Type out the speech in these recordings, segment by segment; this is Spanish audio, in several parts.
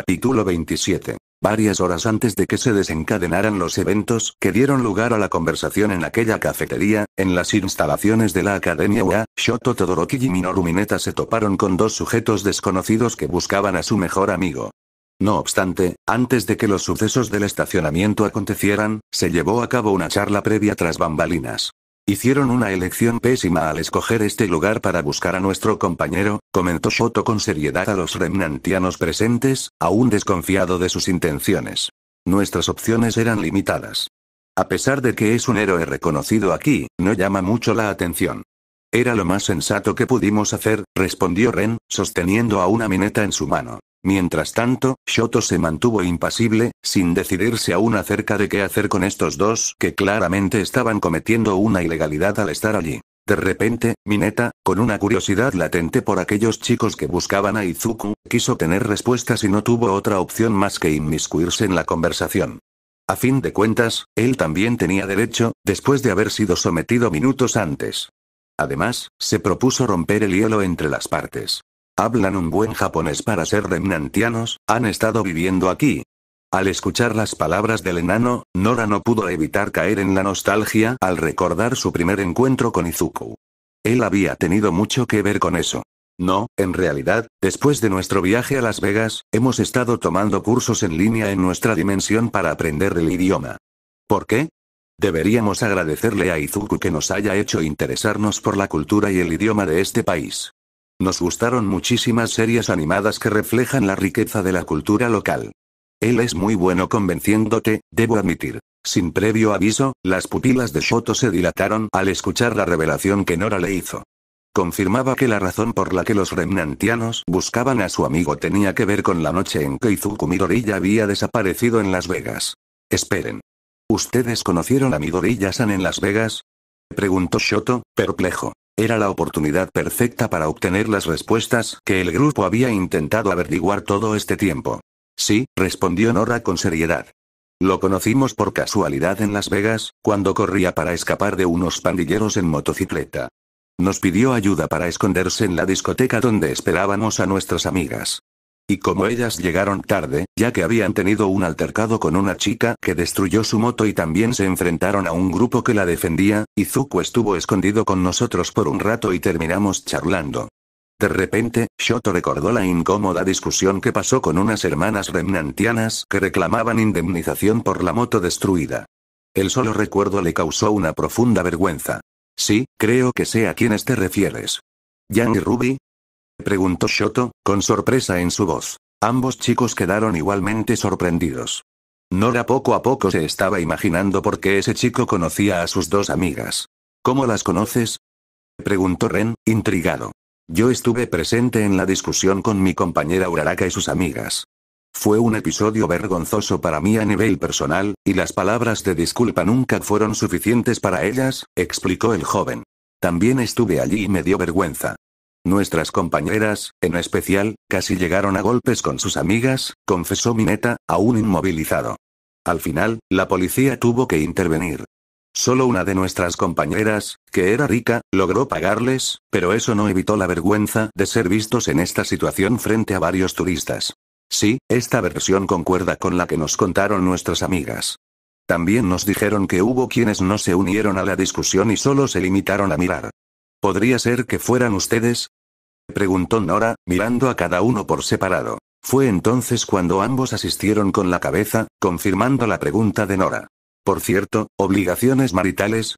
Capítulo 27. Varias horas antes de que se desencadenaran los eventos que dieron lugar a la conversación en aquella cafetería, en las instalaciones de la Academia UA, Shoto Todoroki y Minoru Mineta se toparon con dos sujetos desconocidos que buscaban a su mejor amigo. No obstante, antes de que los sucesos del estacionamiento acontecieran, se llevó a cabo una charla previa tras bambalinas. Hicieron una elección pésima al escoger este lugar para buscar a nuestro compañero, comentó Shoto con seriedad a los remnantianos presentes, aún desconfiado de sus intenciones. Nuestras opciones eran limitadas. A pesar de que es un héroe reconocido aquí, no llama mucho la atención. Era lo más sensato que pudimos hacer, respondió Ren, sosteniendo a una Mineta en su mano. Mientras tanto, Shoto se mantuvo impasible, sin decidirse aún acerca de qué hacer con estos dos que claramente estaban cometiendo una ilegalidad al estar allí. De repente, Mineta, con una curiosidad latente por aquellos chicos que buscaban a Izuku, quiso tener respuestas y no tuvo otra opción más que inmiscuirse en la conversación. A fin de cuentas, él también tenía derecho, después de haber sido sometido minutos antes. Además, se propuso romper el hielo entre las partes. Hablan un buen japonés para ser remnantianos, han estado viviendo aquí. Al escuchar las palabras del enano, Nora no pudo evitar caer en la nostalgia al recordar su primer encuentro con Izuku. Él había tenido mucho que ver con eso. No, en realidad, después de nuestro viaje a Las Vegas, hemos estado tomando cursos en línea en nuestra dimensión para aprender el idioma. ¿Por qué? Deberíamos agradecerle a Izuku que nos haya hecho interesarnos por la cultura y el idioma de este país. Nos gustaron muchísimas series animadas que reflejan la riqueza de la cultura local. Él es muy bueno convenciéndote, debo admitir. Sin previo aviso, las pupilas de Shoto se dilataron al escuchar la revelación que Nora le hizo. Confirmaba que la razón por la que los remnantianos buscaban a su amigo tenía que ver con la noche en que Izuku Midoriya había desaparecido en Las Vegas. Esperen. ¿Ustedes conocieron a Midoriya-san en Las Vegas? Preguntó Shoto, perplejo. Era la oportunidad perfecta para obtener las respuestas que el grupo había intentado averiguar todo este tiempo. Sí, respondió Nora con seriedad. Lo conocimos por casualidad en Las Vegas, cuando corría para escapar de unos pandilleros en motocicleta. Nos pidió ayuda para esconderse en la discoteca donde esperábamos a nuestras amigas. Y como ellas llegaron tarde, ya que habían tenido un altercado con una chica que destruyó su moto y también se enfrentaron a un grupo que la defendía, Izuku estuvo escondido con nosotros por un rato y terminamos charlando. De repente, Shoto recordó la incómoda discusión que pasó con unas hermanas remnantianas que reclamaban indemnización por la moto destruida. El solo recuerdo le causó una profunda vergüenza. Sí, creo que sé a quiénes te refieres. ¿Yang y Ruby? Preguntó Shoto, con sorpresa en su voz. Ambos chicos quedaron igualmente sorprendidos. Nora poco a poco se estaba imaginando por qué ese chico conocía a sus dos amigas. ¿Cómo las conoces? Preguntó Ren, intrigado. Yo estuve presente en la discusión con mi compañera Uraraka y sus amigas. Fue un episodio vergonzoso para mí a nivel personal, y las palabras de disculpa nunca fueron suficientes para ellas, explicó el joven. También estuve allí y me dio vergüenza. Nuestras compañeras, en especial, casi llegaron a golpes con sus amigas, confesó Mineta, aún inmovilizado. Al final, la policía tuvo que intervenir. Solo una de nuestras compañeras, que era rica, logró pagarles, pero eso no evitó la vergüenza de ser vistos en esta situación frente a varios turistas. Sí, esta versión concuerda con la que nos contaron nuestras amigas. También nos dijeron que hubo quienes no se unieron a la discusión y solo se limitaron a mirar. ¿Podría ser que fueran ustedes? Preguntó Nora, mirando a cada uno por separado. Fue entonces cuando ambos asistieron con la cabeza, confirmando la pregunta de Nora. Por cierto, ¿obligaciones maritales?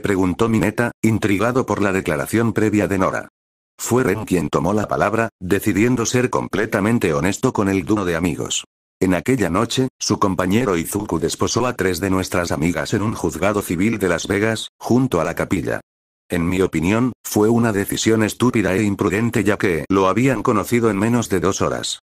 Preguntó Mineta, intrigado por la declaración previa de Nora. Fue Ren quien tomó la palabra, decidiendo ser completamente honesto con el dúo de amigos. En aquella noche, su compañero Izuku desposó a 3 de nuestras amigas en un juzgado civil de Las Vegas, junto a la capilla. En mi opinión, fue una decisión estúpida e imprudente ya que lo habían conocido en menos de 2 horas.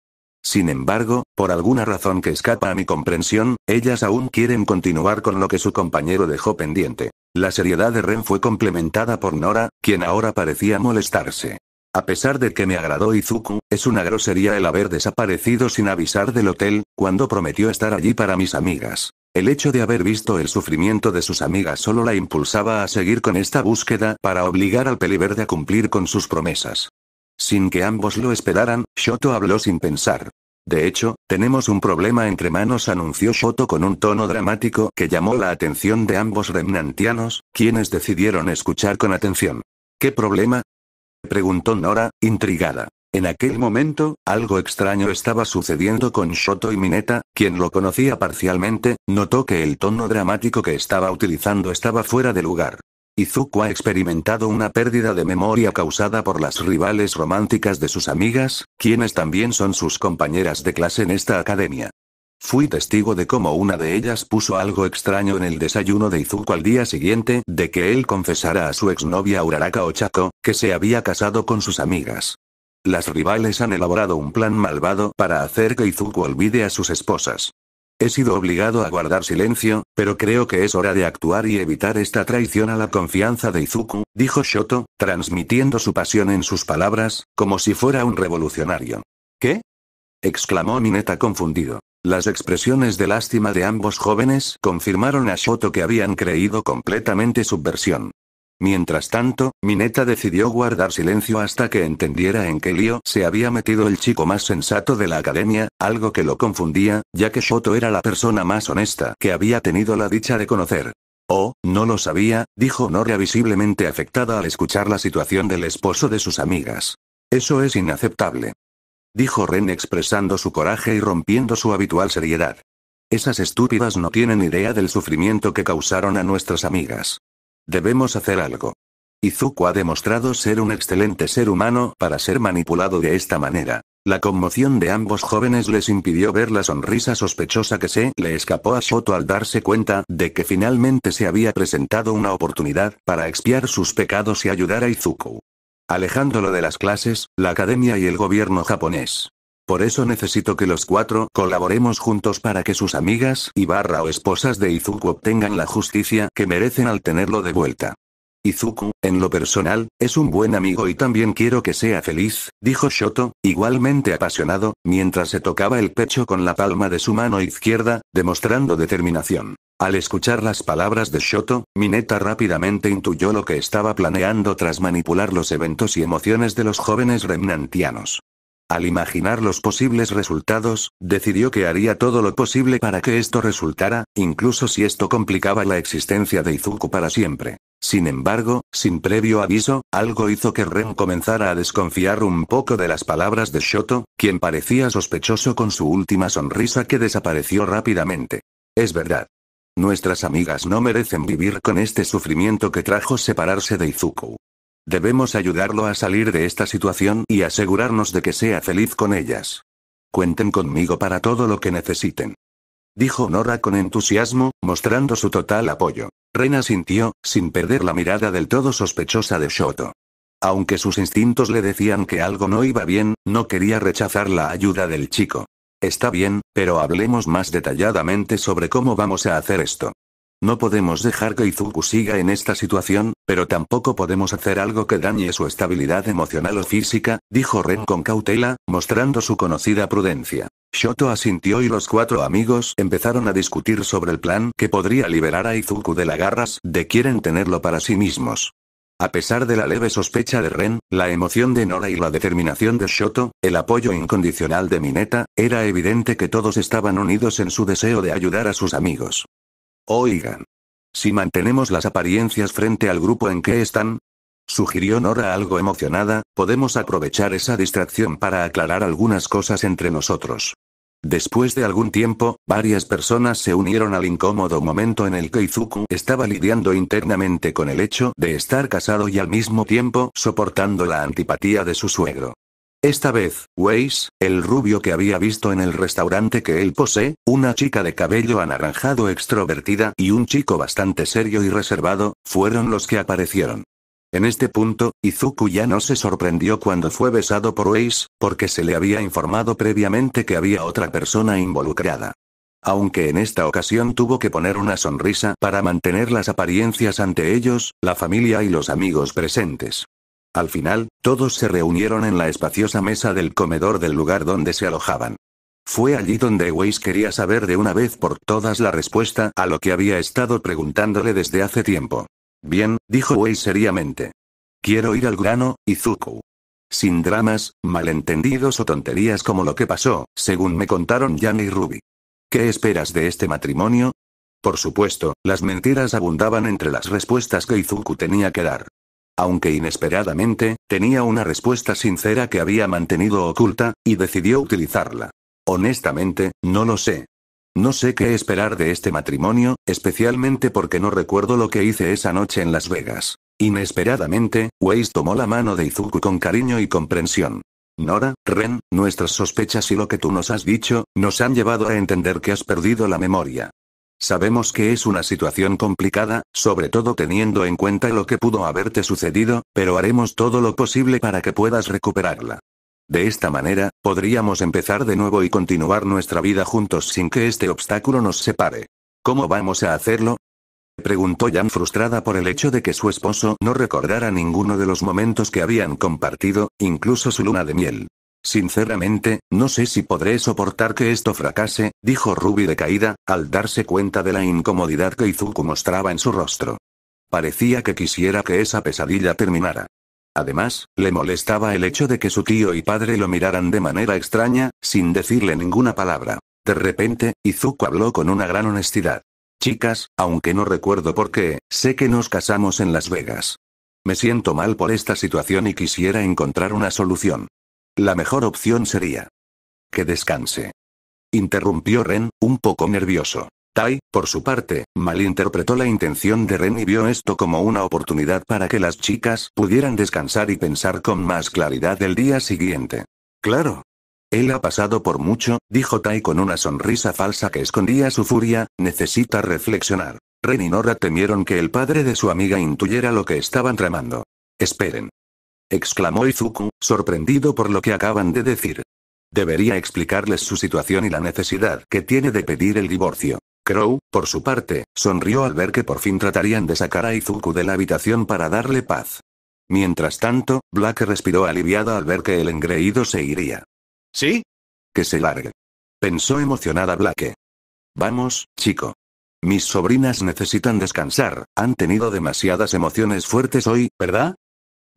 Sin embargo, por alguna razón que escapa a mi comprensión, ellas aún quieren continuar con lo que su compañero dejó pendiente. La seriedad de Ren fue complementada por Nora, quien ahora parecía molestarse. A pesar de que me agradó Izuku, es una grosería el haber desaparecido sin avisar del hotel, cuando prometió estar allí para mis amigas. El hecho de haber visto el sufrimiento de sus amigas solo la impulsaba a seguir con esta búsqueda para obligar al peliverde a cumplir con sus promesas. Sin que ambos lo esperaran, Shoto habló sin pensar. De hecho, tenemos un problema entre manos, anunció Shoto con un tono dramático que llamó la atención de ambos remnantianos, quienes decidieron escuchar con atención. ¿Qué problema?, preguntó Nora, intrigada. En aquel momento, algo extraño estaba sucediendo con Shoto y Mineta, quien lo conocía parcialmente, notó que el tono dramático que estaba utilizando estaba fuera de lugar. Izuku ha experimentado una pérdida de memoria causada por las rivales románticas de sus amigas, quienes también son sus compañeras de clase en esta academia. Fui testigo de cómo una de ellas puso algo extraño en el desayuno de Izuku al día siguiente de que él confesara a su exnovia Uraraka Ochako, que se había casado con sus amigas. Las rivales han elaborado un plan malvado para hacer que Izuku olvide a sus esposas. He sido obligado a guardar silencio, pero creo que es hora de actuar y evitar esta traición a la confianza de Izuku, dijo Shoto, transmitiendo su pasión en sus palabras, como si fuera un revolucionario. ¿Qué?, exclamó Mineta confundido. Las expresiones de lástima de ambos jóvenes confirmaron a Shoto que habían creído completamente su versión. Mientras tanto, Mineta decidió guardar silencio hasta que entendiera en qué lío se había metido el chico más sensato de la academia, algo que lo confundía, ya que Shoto era la persona más honesta que había tenido la dicha de conocer. Oh, no lo sabía, dijo Nora visiblemente afectada al escuchar la situación del esposo de sus amigas. Eso es inaceptable, dijo Ren expresando su coraje y rompiendo su habitual seriedad. Esas estúpidas no tienen idea del sufrimiento que causaron a nuestras amigas. Debemos hacer algo. Izuku ha demostrado ser un excelente ser humano para ser manipulado de esta manera. La conmoción de ambos jóvenes les impidió ver la sonrisa sospechosa que se le escapó a Shoto al darse cuenta de que finalmente se había presentado una oportunidad para expiar sus pecados y ayudar a Izuku, alejándolo de las clases, la academia y el gobierno japonés. Por eso necesito que los cuatro colaboremos juntos para que sus amigas o esposas de Izuku obtengan la justicia que merecen al tenerlo de vuelta. Izuku, en lo personal, es un buen amigo y también quiero que sea feliz, dijo Shoto, igualmente apasionado, mientras se tocaba el pecho con la palma de su mano izquierda, demostrando determinación. Al escuchar las palabras de Shoto, Mineta rápidamente intuyó lo que estaba planeando tras manipular los eventos y emociones de los jóvenes remnantianos. Al imaginar los posibles resultados, decidió que haría todo lo posible para que esto resultara, incluso si esto complicaba la existencia de Izuku para siempre. Sin embargo, sin previo aviso, algo hizo que Ren comenzara a desconfiar un poco de las palabras de Shoto, quien parecía sospechoso con su última sonrisa que desapareció rápidamente. Es verdad. Nuestras amigas no merecen vivir con este sufrimiento que trajo separarse de Izuku. Debemos ayudarlo a salir de esta situación y asegurarnos de que sea feliz con ellas. Cuenten conmigo para todo lo que necesiten, dijo Nora con entusiasmo, mostrando su total apoyo. Ren asintió, sin perder la mirada del todo sospechosa de Shoto. Aunque sus instintos le decían que algo no iba bien, no quería rechazar la ayuda del chico. Está bien, pero hablemos más detalladamente sobre cómo vamos a hacer esto. No podemos dejar que Izuku siga en esta situación, pero tampoco podemos hacer algo que dañe su estabilidad emocional o física, dijo Ren con cautela, mostrando su conocida prudencia. Shoto asintió y los cuatro amigos empezaron a discutir sobre el plan que podría liberar a Izuku de las garras de quieren tenerlo para sí mismos. A pesar de la leve sospecha de Ren, la emoción de Nora y la determinación de Shoto, el apoyo incondicional de Mineta, era evidente que todos estaban unidos en su deseo de ayudar a sus amigos. Oigan. Si mantenemos las apariencias frente al grupo en que están, sugirió Nora algo emocionada, podemos aprovechar esa distracción para aclarar algunas cosas entre nosotros. Después de algún tiempo, varias personas se unieron al incómodo momento en el que Izuku estaba lidiando internamente con el hecho de estar casado y al mismo tiempo soportando la antipatía de su suegro. Esta vez, Weiss, el rubio que había visto en el restaurante que él posee, una chica de cabello anaranjado extrovertida y un chico bastante serio y reservado, fueron los que aparecieron. En este punto, Izuku ya no se sorprendió cuando fue besado por Weiss, porque se le había informado previamente que había otra persona involucrada. Aunque en esta ocasión tuvo que poner una sonrisa para mantener las apariencias ante ellos, la familia y los amigos presentes. Al final, todos se reunieron en la espaciosa mesa del comedor del lugar donde se alojaban. Fue allí donde Weiss quería saber de una vez por todas la respuesta a lo que había estado preguntándole desde hace tiempo. Bien, dijo Weiss seriamente. Quiero ir al grano, Izuku. Sin dramas, malentendidos o tonterías como lo que pasó, según me contaron Jan y Ruby. ¿Qué esperas de este matrimonio? Por supuesto, las mentiras abundaban entre las respuestas que Izuku tenía que dar. Aunque inesperadamente, tenía una respuesta sincera que había mantenido oculta, y decidió utilizarla. Honestamente, no lo sé. No sé qué esperar de este matrimonio, especialmente porque no recuerdo lo que hice esa noche en Las Vegas. Inesperadamente, Weiss tomó la mano de Izuku con cariño y comprensión. Nora, Ren, nuestras sospechas y lo que tú nos has dicho, nos han llevado a entender que has perdido la memoria. Sabemos que es una situación complicada, sobre todo teniendo en cuenta lo que pudo haberte sucedido, pero haremos todo lo posible para que puedas recuperarla. De esta manera, podríamos empezar de nuevo y continuar nuestra vida juntos sin que este obstáculo nos separe. ¿Cómo vamos a hacerlo? Preguntó Jan frustrada por el hecho de que su esposo no recordara ninguno de los momentos que habían compartido, incluso su luna de miel. Sinceramente, no sé si podré soportar que esto fracase, dijo Ruby decaída, al darse cuenta de la incomodidad que Izuku mostraba en su rostro. Parecía que quisiera que esa pesadilla terminara. Además, le molestaba el hecho de que su tío y padre lo miraran de manera extraña, sin decirle ninguna palabra. De repente, Izuku habló con una gran honestidad. Chicas, aunque no recuerdo por qué, sé que nos casamos en Las Vegas. Me siento mal por esta situación y quisiera encontrar una solución. La mejor opción sería que descanse. Interrumpió Ren, un poco nervioso. Tai, por su parte, malinterpretó la intención de Ren y vio esto como una oportunidad para que las chicas pudieran descansar y pensar con más claridad el día siguiente. Claro. Él ha pasado por mucho, dijo Tai con una sonrisa falsa que escondía su furia, necesita reflexionar. Ren y Nora temieron que el padre de su amiga intuyera lo que estaban tramando. Esperen. Exclamó Izuku, sorprendido por lo que acaban de decir. Debería explicarles su situación y la necesidad que tiene de pedir el divorcio. Crow, por su parte, sonrió al ver que por fin tratarían de sacar a Izuku de la habitación para darle paz. Mientras tanto, Black respiró aliviada al ver que el engreído se iría. ¿Sí? Que se largue. Pensó emocionada Black. Vamos, chico. Mis sobrinas necesitan descansar, han tenido demasiadas emociones fuertes hoy, ¿verdad?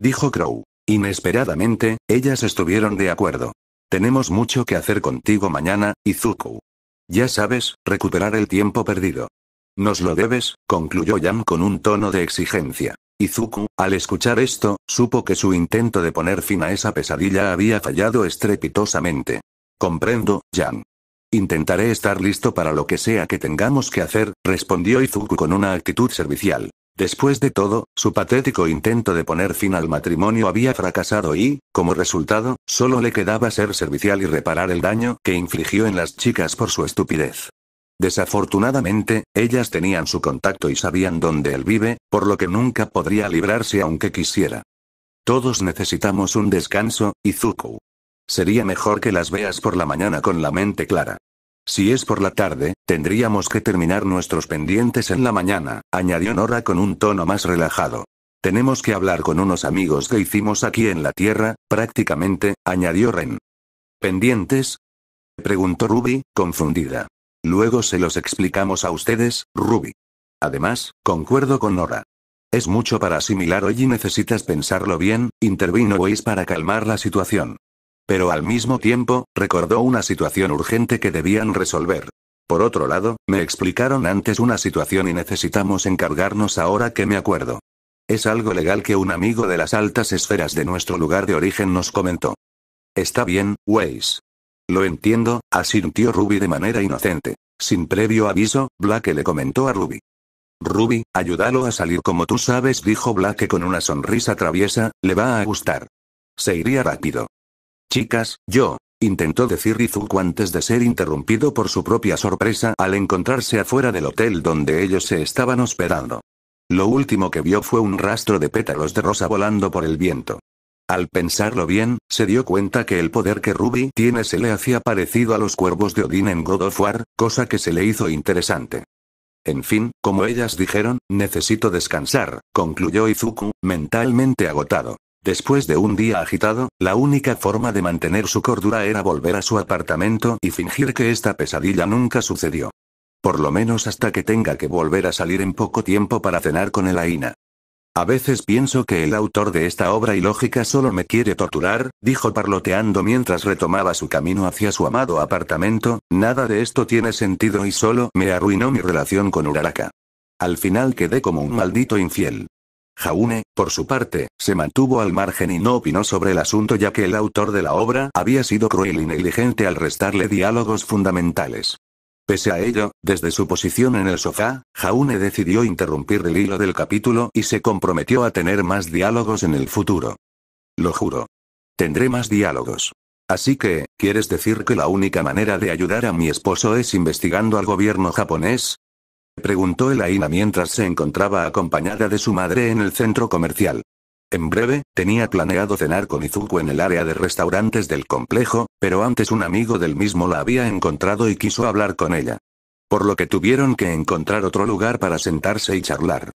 Dijo Crow. Inesperadamente, ellas estuvieron de acuerdo. Tenemos mucho que hacer contigo mañana, Izuku. Ya sabes, recuperar el tiempo perdido. Nos lo debes, concluyó Jan con un tono de exigencia. Izuku, al escuchar esto, supo que su intento de poner fin a esa pesadilla había fallado estrepitosamente. Comprendo, Jan. Intentaré estar listo para lo que sea que tengamos que hacer, respondió Izuku con una actitud servicial. Después de todo, su patético intento de poner fin al matrimonio había fracasado y, como resultado, solo le quedaba ser servicial y reparar el daño que infligió en las chicas por su estupidez. Desafortunadamente, ellas tenían su contacto y sabían dónde él vive, por lo que nunca podría librarse aunque quisiera. Todos necesitamos un descanso, Izuku. Sería mejor que las veas por la mañana con la mente clara. Si es por la tarde, tendríamos que terminar nuestros pendientes en la mañana, añadió Nora con un tono más relajado. Tenemos que hablar con unos amigos que hicimos aquí en la Tierra, prácticamente, añadió Ren. ¿Pendientes? Preguntó Ruby, confundida. Luego se los explicamos a ustedes, Ruby. Además, concuerdo con Nora. Es mucho para asimilar hoy y necesitas pensarlo bien, intervino Weiss para calmar la situación. Pero al mismo tiempo, recordó una situación urgente que debían resolver. Por otro lado, me explicaron antes una situación y necesitamos encargarnos ahora que me acuerdo. Es algo legal que un amigo de las altas esferas de nuestro lugar de origen nos comentó. Está bien, Weiss. Lo entiendo, asintió Ruby de manera inocente. Sin previo aviso, Black le comentó a Ruby. Ruby, ayúdalo a salir como tú sabes, dijo Black con una sonrisa traviesa, le va a gustar. Se iría rápido. Chicas, intentó decir Izuku antes de ser interrumpido por su propia sorpresa al encontrarse afuera del hotel donde ellos se estaban hospedando. Lo último que vio fue un rastro de pétalos de rosa volando por el viento. Al pensarlo bien, se dio cuenta que el poder que Ruby tiene se le hacía parecido a los cuervos de Odín en God of War, cosa que se le hizo interesante. En fin, como ellas dijeron, necesito descansar, concluyó Izuku, mentalmente agotado. Después de un día agitado, la única forma de mantener su cordura era volver a su apartamento y fingir que esta pesadilla nunca sucedió. Por lo menos hasta que tenga que volver a salir en poco tiempo para cenar con Elaina. A veces pienso que el autor de esta obra ilógica solo me quiere torturar, dijo parloteando mientras retomaba su camino hacia su amado apartamento. Nada de esto tiene sentido y solo me arruinó mi relación con Uraraka. Al final quedé como un maldito infiel. Jaune, por su parte, se mantuvo al margen y no opinó sobre el asunto ya que el autor de la obra había sido cruel y negligente al restarle diálogos fundamentales. Pese a ello, desde su posición en el sofá, Jaune decidió interrumpir el hilo del capítulo y se comprometió a tener más diálogos en el futuro. Lo juro. Tendré más diálogos. Así que, ¿quieres decir que la única manera de ayudar a mi esposo es investigando al gobierno japonés? Preguntó Elaina mientras se encontraba acompañada de su madre en el centro comercial. En breve, tenía planeado cenar con Izuku en el área de restaurantes del complejo, pero antes un amigo del mismo la había encontrado y quiso hablar con ella. Por lo que tuvieron que encontrar otro lugar para sentarse y charlar.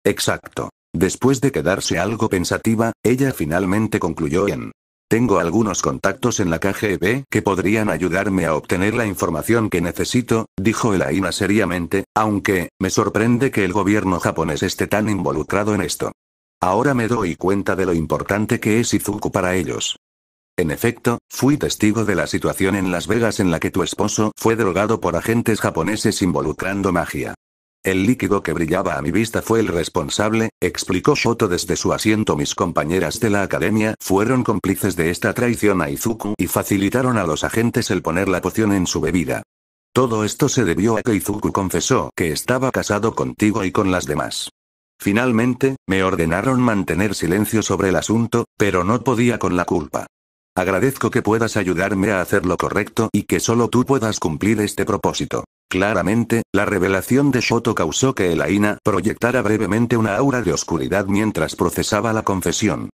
Exacto. Después de quedarse algo pensativa, ella finalmente concluyó en: tengo algunos contactos en la KGB que podrían ayudarme a obtener la información que necesito, dijo Elaina seriamente, aunque, me sorprende que el gobierno japonés esté tan involucrado en esto. Ahora me doy cuenta de lo importante que es Izuku para ellos. En efecto, fui testigo de la situación en Las Vegas en la que tu esposo fue drogado por agentes japoneses involucrando magia. El líquido que brillaba a mi vista fue el responsable, explicó Shoto desde su asiento. Mis compañeras de la academia fueron cómplices de esta traición a Izuku y facilitaron a los agentes el poner la poción en su bebida. Todo esto se debió a que Izuku confesó que estaba casado contigo y con las demás. Finalmente, me ordenaron mantener silencio sobre el asunto, pero no podía con la culpa. Agradezco que puedas ayudarme a hacer lo correcto y que solo tú puedas cumplir este propósito. Claramente, la revelación de Shoto causó que Elaina proyectara brevemente una aura de oscuridad mientras procesaba la confesión.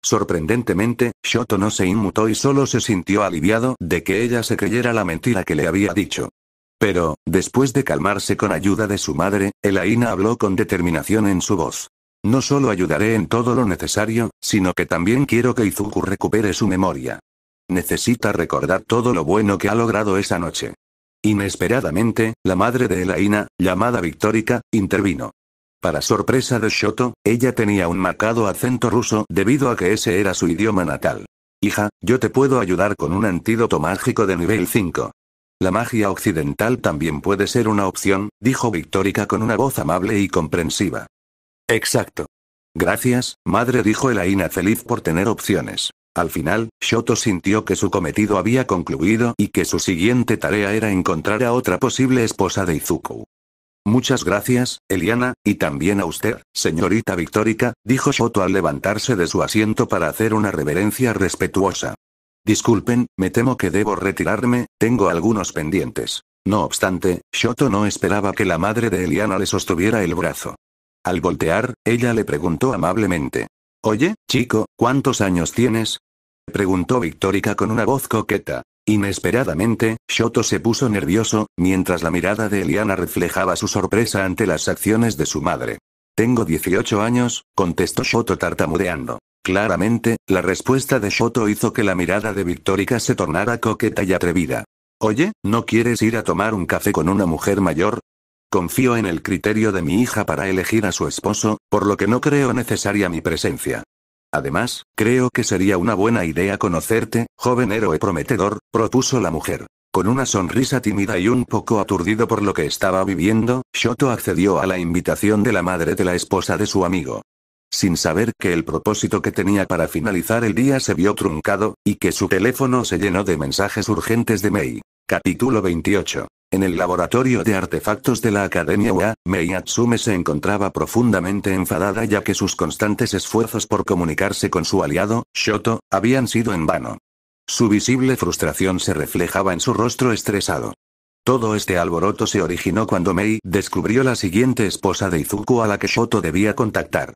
Sorprendentemente, Shoto no se inmutó y solo se sintió aliviado de que ella se creyera la mentira que le había dicho. Pero, después de calmarse con ayuda de su madre, Elaina habló con determinación en su voz. No solo ayudaré en todo lo necesario, sino que también quiero que Izuku recupere su memoria. Necesita recordar todo lo bueno que ha logrado esa noche. Inesperadamente, la madre de Elaina, llamada Victorica, intervino. Para sorpresa de Shoto, ella tenía un marcado acento ruso debido a que ese era su idioma natal. Hija, yo te puedo ayudar con un antídoto mágico de nivel 5. La magia occidental también puede ser una opción, dijo Victorica con una voz amable y comprensiva. Exacto. Gracias, madre, dijo Elaina feliz por tener opciones. Al final, Shoto sintió que su cometido había concluido y que su siguiente tarea era encontrar a otra posible esposa de Izuku. Muchas gracias, Eliana, y también a usted, señorita Victorica, dijo Shoto al levantarse de su asiento para hacer una reverencia respetuosa. Disculpen, me temo que debo retirarme, tengo algunos pendientes. No obstante, Shoto no esperaba que la madre de Eliana le sostuviera el brazo. Al voltear, ella le preguntó amablemente. Oye, chico, ¿cuántos años tienes? Preguntó Victorica con una voz coqueta. Inesperadamente, Shoto se puso nervioso, mientras la mirada de Eliana reflejaba su sorpresa ante las acciones de su madre. Tengo 18 años, contestó Shoto tartamudeando. Claramente, la respuesta de Shoto hizo que la mirada de Victorica se tornara coqueta y atrevida. Oye, ¿no quieres ir a tomar un café con una mujer mayor? Confío en el criterio de mi hija para elegir a su esposo, por lo que no creo necesaria mi presencia. Además, creo que sería una buena idea conocerte, joven héroe prometedor, propuso la mujer. Con una sonrisa tímida y un poco aturdido por lo que estaba viviendo, Shoto accedió a la invitación de la madre de la esposa de su amigo. Sin saber que el propósito que tenía para finalizar el día se vio truncado, y que su teléfono se llenó de mensajes urgentes de Mei. Capítulo 28. En el laboratorio de artefactos de la Academia UA, Mei Atsume se encontraba profundamente enfadada ya que sus constantes esfuerzos por comunicarse con su aliado, Shoto, habían sido en vano. Su visible frustración se reflejaba en su rostro estresado. Todo este alboroto se originó cuando Mei descubrió la siguiente esposa de Izuku a la que Shoto debía contactar.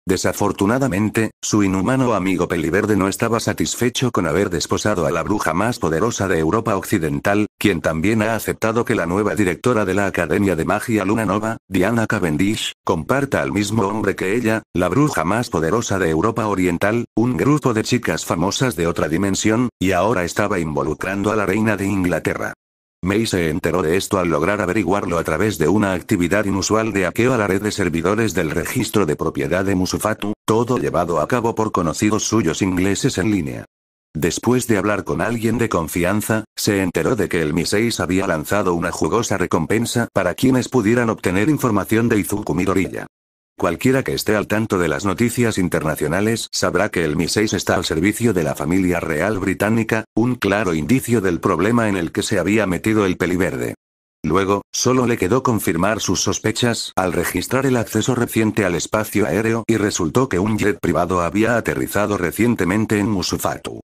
Desafortunadamente, su inhumano amigo Peliverde no estaba satisfecho con haber desposado a la bruja más poderosa de Europa Occidental, quien también ha aceptado que la nueva directora de la Academia de Magia Luna Nova, Diana Cavendish, comparta al mismo hombre que ella, la bruja más poderosa de Europa Oriental, un grupo de chicas famosas de otra dimensión, y ahora estaba involucrando a la reina de Inglaterra. Mei se enteró de esto al lograr averiguarlo a través de una actividad inusual de hackeo a la red de servidores del registro de propiedad de Musufatu, todo llevado a cabo por conocidos suyos ingleses en línea. Después de hablar con alguien de confianza, se enteró de que el Mi-6 había lanzado una jugosa recompensa para quienes pudieran obtener información de Izuku Midoriya. Cualquiera que esté al tanto de las noticias internacionales sabrá que el Mi-6 está al servicio de la familia real británica, un claro indicio del problema en el que se había metido el peliverde. Luego, solo le quedó confirmar sus sospechas al registrar el acceso reciente al espacio aéreo y resultó que un jet privado había aterrizado recientemente en Musufatu.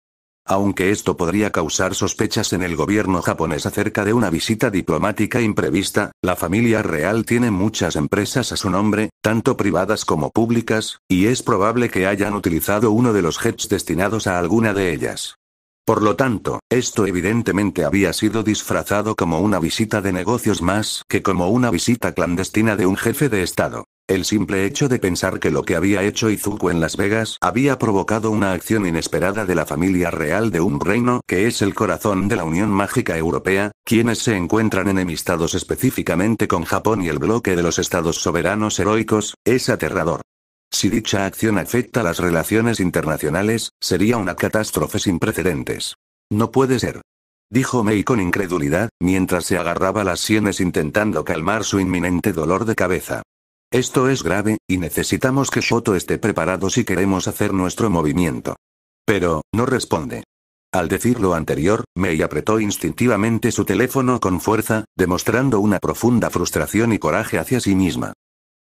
Aunque esto podría causar sospechas en el gobierno japonés acerca de una visita diplomática imprevista, la familia real tiene muchas empresas a su nombre, tanto privadas como públicas, y es probable que hayan utilizado uno de los jets destinados a alguna de ellas. Por lo tanto, esto evidentemente había sido disfrazado como una visita de negocios más que como una visita clandestina de un jefe de Estado. El simple hecho de pensar que lo que había hecho Izuku en Las Vegas había provocado una acción inesperada de la familia real de un reino que es el corazón de la Unión Mágica Europea, quienes se encuentran enemistados específicamente con Japón y el bloque de los estados soberanos heroicos, es aterrador. Si dicha acción afecta las relaciones internacionales, sería una catástrofe sin precedentes. No puede ser. Dijo Mei con incredulidad, mientras se agarraba las sienes intentando calmar su inminente dolor de cabeza. Esto es grave, y necesitamos que Shoto esté preparado si queremos hacer nuestro movimiento. Pero, no responde. Al decir lo anterior, Mei apretó instintivamente su teléfono con fuerza, demostrando una profunda frustración y coraje hacia sí misma.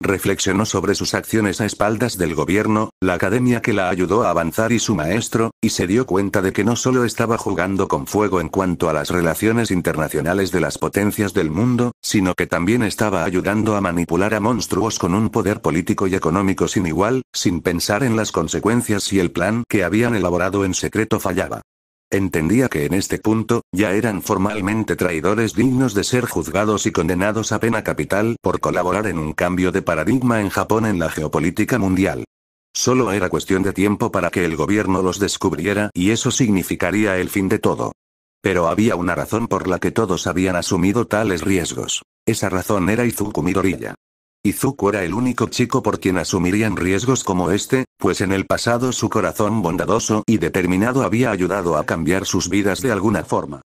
Reflexionó sobre sus acciones a espaldas del gobierno, la academia que la ayudó a avanzar y su maestro, y se dio cuenta de que no solo estaba jugando con fuego en cuanto a las relaciones internacionales de las potencias del mundo, sino que también estaba ayudando a manipular a monstruos con un poder político y económico sin igual, sin pensar en las consecuencias si el plan que habían elaborado en secreto fallaba. Entendía que en este punto, ya eran formalmente traidores dignos de ser juzgados y condenados a pena capital por colaborar en un cambio de paradigma en Japón en la geopolítica mundial. Solo era cuestión de tiempo para que el gobierno los descubriera y eso significaría el fin de todo. Pero había una razón por la que todos habían asumido tales riesgos. Esa razón era Izuku Midoriya. Izuku era el único chico por quien asumirían riesgos como este, pues en el pasado su corazón bondadoso y determinado había ayudado a cambiar sus vidas de alguna forma.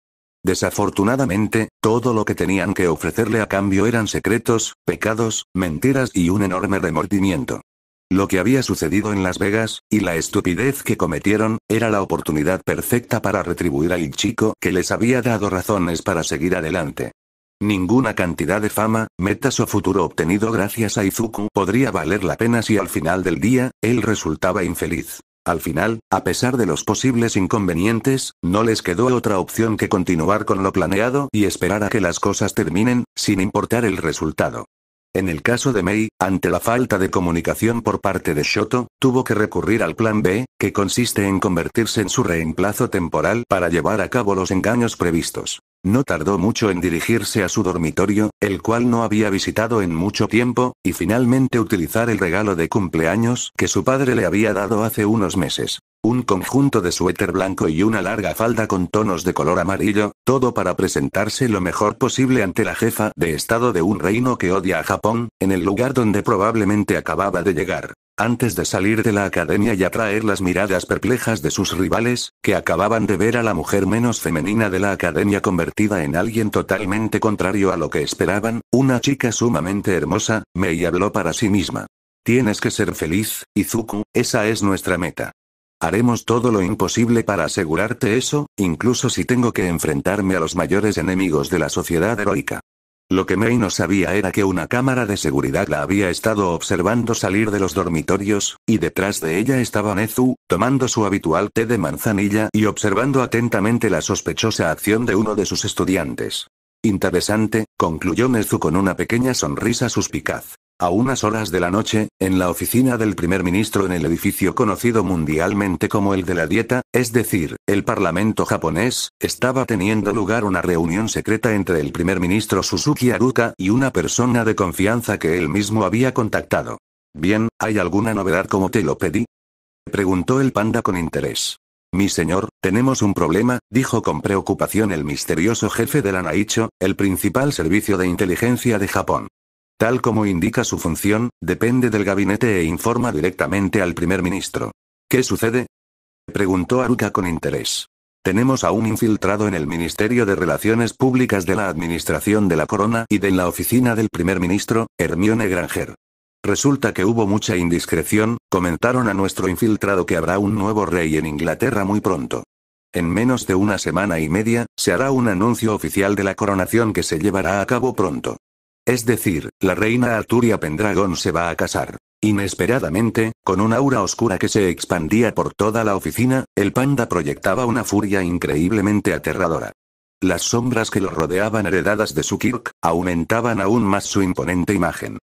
Desafortunadamente, todo lo que tenían que ofrecerle a cambio eran secretos, pecados, mentiras y un enorme remordimiento. Lo que había sucedido en Las Vegas, y la estupidez que cometieron, era la oportunidad perfecta para retribuir al chico que les había dado razones para seguir adelante. Ninguna cantidad de fama, metas o futuro obtenido gracias a Izuku podría valer la pena si al final del día, él resultaba infeliz. Al final, a pesar de los posibles inconvenientes, no les quedó otra opción que continuar con lo planeado y esperar a que las cosas terminen, sin importar el resultado. En el caso de Mei, ante la falta de comunicación por parte de Shoto, tuvo que recurrir al plan B, que consiste en convertirse en su reemplazo temporal para llevar a cabo los engaños previstos. No tardó mucho en dirigirse a su dormitorio, el cual no había visitado en mucho tiempo, y finalmente utilizar el regalo de cumpleaños que su padre le había dado hace unos meses. Un conjunto de suéter blanco y una larga falda con tonos de color amarillo, todo para presentarse lo mejor posible ante la jefa de estado de un reino que odia a Japón, en el lugar donde probablemente acababa de llegar. Antes de salir de la academia y atraer las miradas perplejas de sus rivales, que acababan de ver a la mujer menos femenina de la academia convertida en alguien totalmente contrario a lo que esperaban, una chica sumamente hermosa, Mei habló para sí misma. Tienes que ser feliz, Izuku, esa es nuestra meta. Haremos todo lo imposible para asegurarte eso, incluso si tengo que enfrentarme a los mayores enemigos de la sociedad heroica. Lo que Mei no sabía era que una cámara de seguridad la había estado observando salir de los dormitorios, y detrás de ella estaba Nezu, tomando su habitual té de manzanilla y observando atentamente la sospechosa acción de uno de sus estudiantes. Interesante, concluyó Nezu con una pequeña sonrisa suspicaz. A unas horas de la noche, en la oficina del primer ministro en el edificio conocido mundialmente como el de la dieta, es decir, el parlamento japonés, estaba teniendo lugar una reunión secreta entre el primer ministro Suzuki Haruka y una persona de confianza que él mismo había contactado. Bien, ¿hay alguna novedad como te lo pedí?, preguntó el panda con interés. Mi señor, Tenemos un problema, dijo con preocupación el misterioso jefe de la Naicho, el principal servicio de inteligencia de Japón. Tal como indica su función, depende del gabinete e informa directamente al primer ministro. ¿Qué sucede?, preguntó Haruka con interés. Tenemos a un infiltrado en el Ministerio de Relaciones Públicas de la Administración de la Corona y de la oficina del primer ministro, Hermione Granger. Resulta que hubo mucha indiscreción, comentaron a nuestro infiltrado que habrá un nuevo rey en Inglaterra muy pronto. En menos de una semana y media, se hará un anuncio oficial de la coronación que se llevará a cabo pronto. Es decir, la reina Arturia Pendragon se va a casar. Inesperadamente, con un aura oscura que se expandía por toda la oficina, el panda proyectaba una furia increíblemente aterradora. Las sombras que lo rodeaban heredadas de su Kirk, aumentaban aún más su imponente imagen.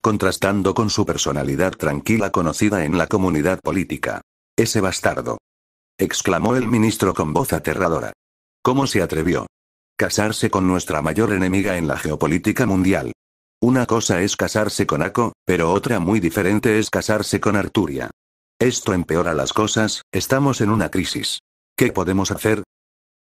Contrastando con su personalidad tranquila conocida en la comunidad política. «Ese bastardo», exclamó el ministro con voz aterradora. «¿Cómo se atrevió? Casarse con nuestra mayor enemiga en la geopolítica mundial. Una cosa es casarse con Ako, pero otra muy diferente es casarse con Arturia. Esto empeora las cosas, estamos en una crisis. ¿Qué podemos hacer?»,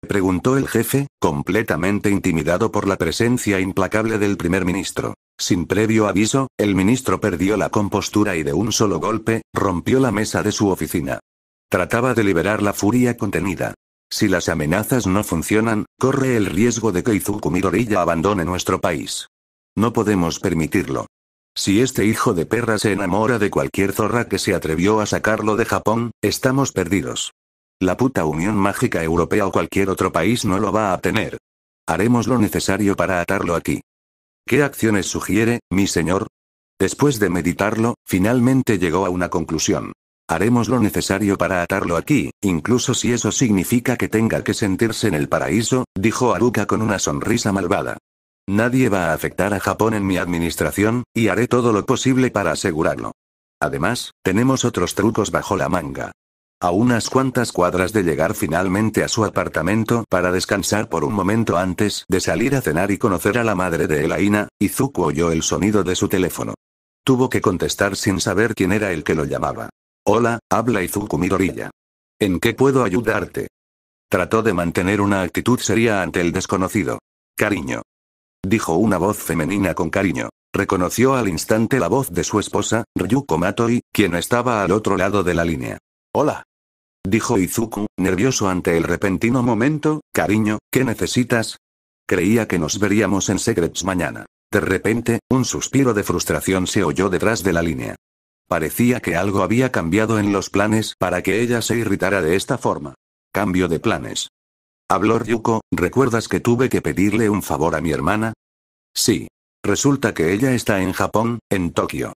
preguntó el jefe, completamente intimidado por la presencia implacable del primer ministro. Sin previo aviso, el ministro perdió la compostura y de un solo golpe, rompió la mesa de su oficina. Trataba de liberar la furia contenida. Si las amenazas no funcionan, corre el riesgo de que Izuku Midoriya abandone nuestro país. No podemos permitirlo. Si este hijo de perra se enamora de cualquier zorra que se atrevió a sacarlo de Japón, estamos perdidos. La puta Unión Mágica Europea o cualquier otro país no lo va a tener. Haremos lo necesario para atarlo aquí. ¿Qué acciones sugiere, mi señor? Después de meditarlo, finalmente llegó a una conclusión. Haremos lo necesario para atarlo aquí, incluso si eso significa que tenga que sentirse en el paraíso, dijo Haruka con una sonrisa malvada. Nadie va a afectar a Japón en mi administración, y haré todo lo posible para asegurarlo. Además, tenemos otros trucos bajo la manga. A unas cuantas cuadras de llegar finalmente a su apartamento para descansar por un momento antes de salir a cenar y conocer a la madre de Elaina, Izuku oyó el sonido de su teléfono. Tuvo que contestar sin saber quién era el que lo llamaba. Hola, habla Izuku Midoriya. ¿En qué puedo ayudarte? Trató de mantener una actitud seria ante el desconocido. Cariño, dijo una voz femenina con cariño. Reconoció al instante la voz de su esposa, Ryuko Matoi, quien estaba al otro lado de la línea. Hola, dijo Izuku, nervioso ante el repentino momento. Cariño, ¿qué necesitas? Creía que nos veríamos en Secrets mañana. De repente, un suspiro de frustración se oyó detrás de la línea. Parecía que algo había cambiado en los planes para que ella se irritara de esta forma. Cambio de planes. Habló Ryuko, ¿recuerdas que tuve que pedirle un favor a mi hermana? Sí. Resulta que ella está en Japón, en Tokio.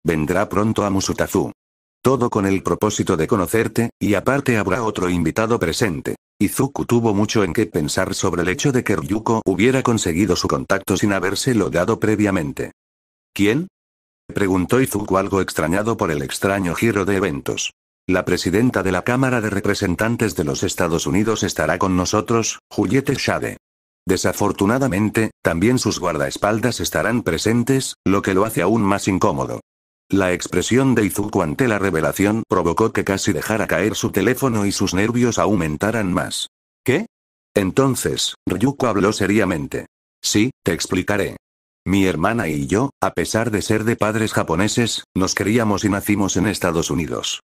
Vendrá pronto a Musutazu. Todo con el propósito de conocerte, y aparte habrá otro invitado presente. Izuku tuvo mucho en qué pensar sobre el hecho de que Ryuko hubiera conseguido su contacto sin habérselo dado previamente. ¿Quién?, preguntó Izuku algo extrañado por el extraño giro de eventos. La presidenta de la Cámara de Representantes de los Estados Unidos estará con nosotros, Juliette Shade. Desafortunadamente, también sus guardaespaldas estarán presentes, lo que lo hace aún más incómodo. La expresión de Izuku ante la revelación provocó que casi dejara caer su teléfono y sus nervios aumentaran más. ¿Qué? Entonces, Ryuko habló seriamente. Sí, te explicaré. Mi hermana y yo, a pesar de ser de padres japoneses, nos criamos y nacimos en Estados Unidos.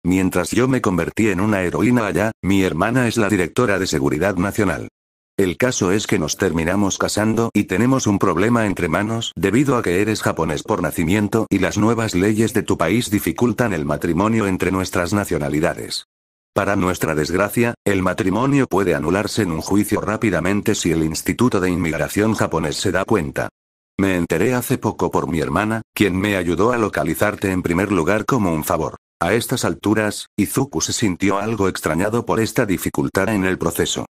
Mientras yo me convertí en una heroína allá, mi hermana es la directora de Seguridad Nacional. El caso es que nos terminamos casando y tenemos un problema entre manos debido a que eres japonés por nacimiento y las nuevas leyes de tu país dificultan el matrimonio entre nuestras nacionalidades. Para nuestra desgracia, el matrimonio puede anularse en un juicio rápidamente si el Instituto de Inmigración japonés se da cuenta. Me enteré hace poco por mi hermana, quien me ayudó a localizarte en primer lugar como un favor. A estas alturas, Izuku se sintió algo extrañado por esta dificultad en el proceso.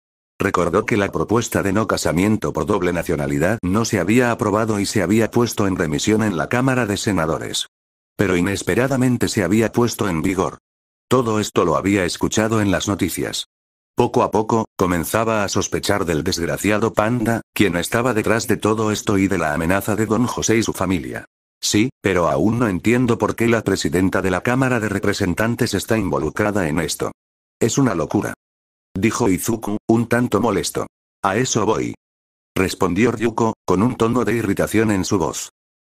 Recordó que la propuesta de no casamiento por doble nacionalidad no se había aprobado y se había puesto en remisión en la Cámara de Senadores. Pero inesperadamente se había puesto en vigor. Todo esto lo había escuchado en las noticias. Poco a poco, comenzaba a sospechar del desgraciado panda, quien estaba detrás de todo esto y de la amenaza de Don José y su familia. Sí, pero aún no entiendo por qué la presidenta de la Cámara de Representantes está involucrada en esto. Es una locura. dijo Izuku, un tanto molesto. A eso voy. Respondió Ryuko, con un tono de irritación en su voz.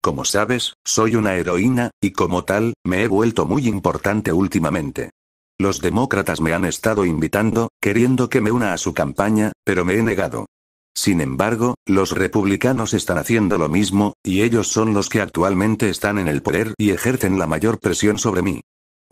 Como sabes, soy una heroína, y como tal, me he vuelto muy importante últimamente. Los demócratas me han estado invitando, queriendo que me una a su campaña, pero me he negado. Sin embargo, los republicanos están haciendo lo mismo, y ellos son los que actualmente están en el poder y ejercen la mayor presión sobre mí.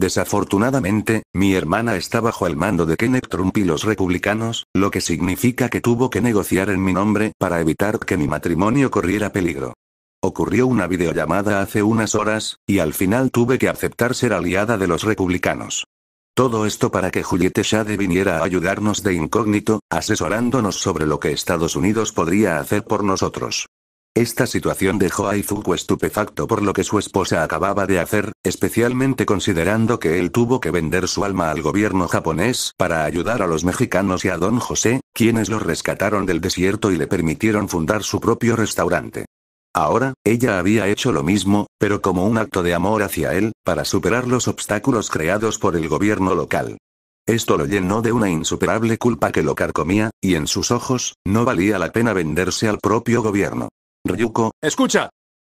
Desafortunadamente, mi hermana está bajo el mando de Kenneth Trump y los republicanos, lo que significa que tuvo que negociar en mi nombre para evitar que mi matrimonio corriera peligro. Ocurrió una videollamada hace unas horas, y al final tuve que aceptar ser aliada de los republicanos. Todo esto para que Juliette Shade viniera a ayudarnos de incógnito, asesorándonos sobre lo que Estados Unidos podría hacer por nosotros. Esta situación dejó a Izuku estupefacto por lo que su esposa acababa de hacer, especialmente considerando que él tuvo que vender su alma al gobierno japonés para ayudar a los mexicanos y a Don José, quienes lo rescataron del desierto y le permitieron fundar su propio restaurante. Ahora, ella había hecho lo mismo, pero como un acto de amor hacia él, para superar los obstáculos creados por el gobierno local. Esto lo llenó de una insuperable culpa que lo carcomía, y en sus ojos, no valía la pena venderse al propio gobierno. Ryuko, escucha.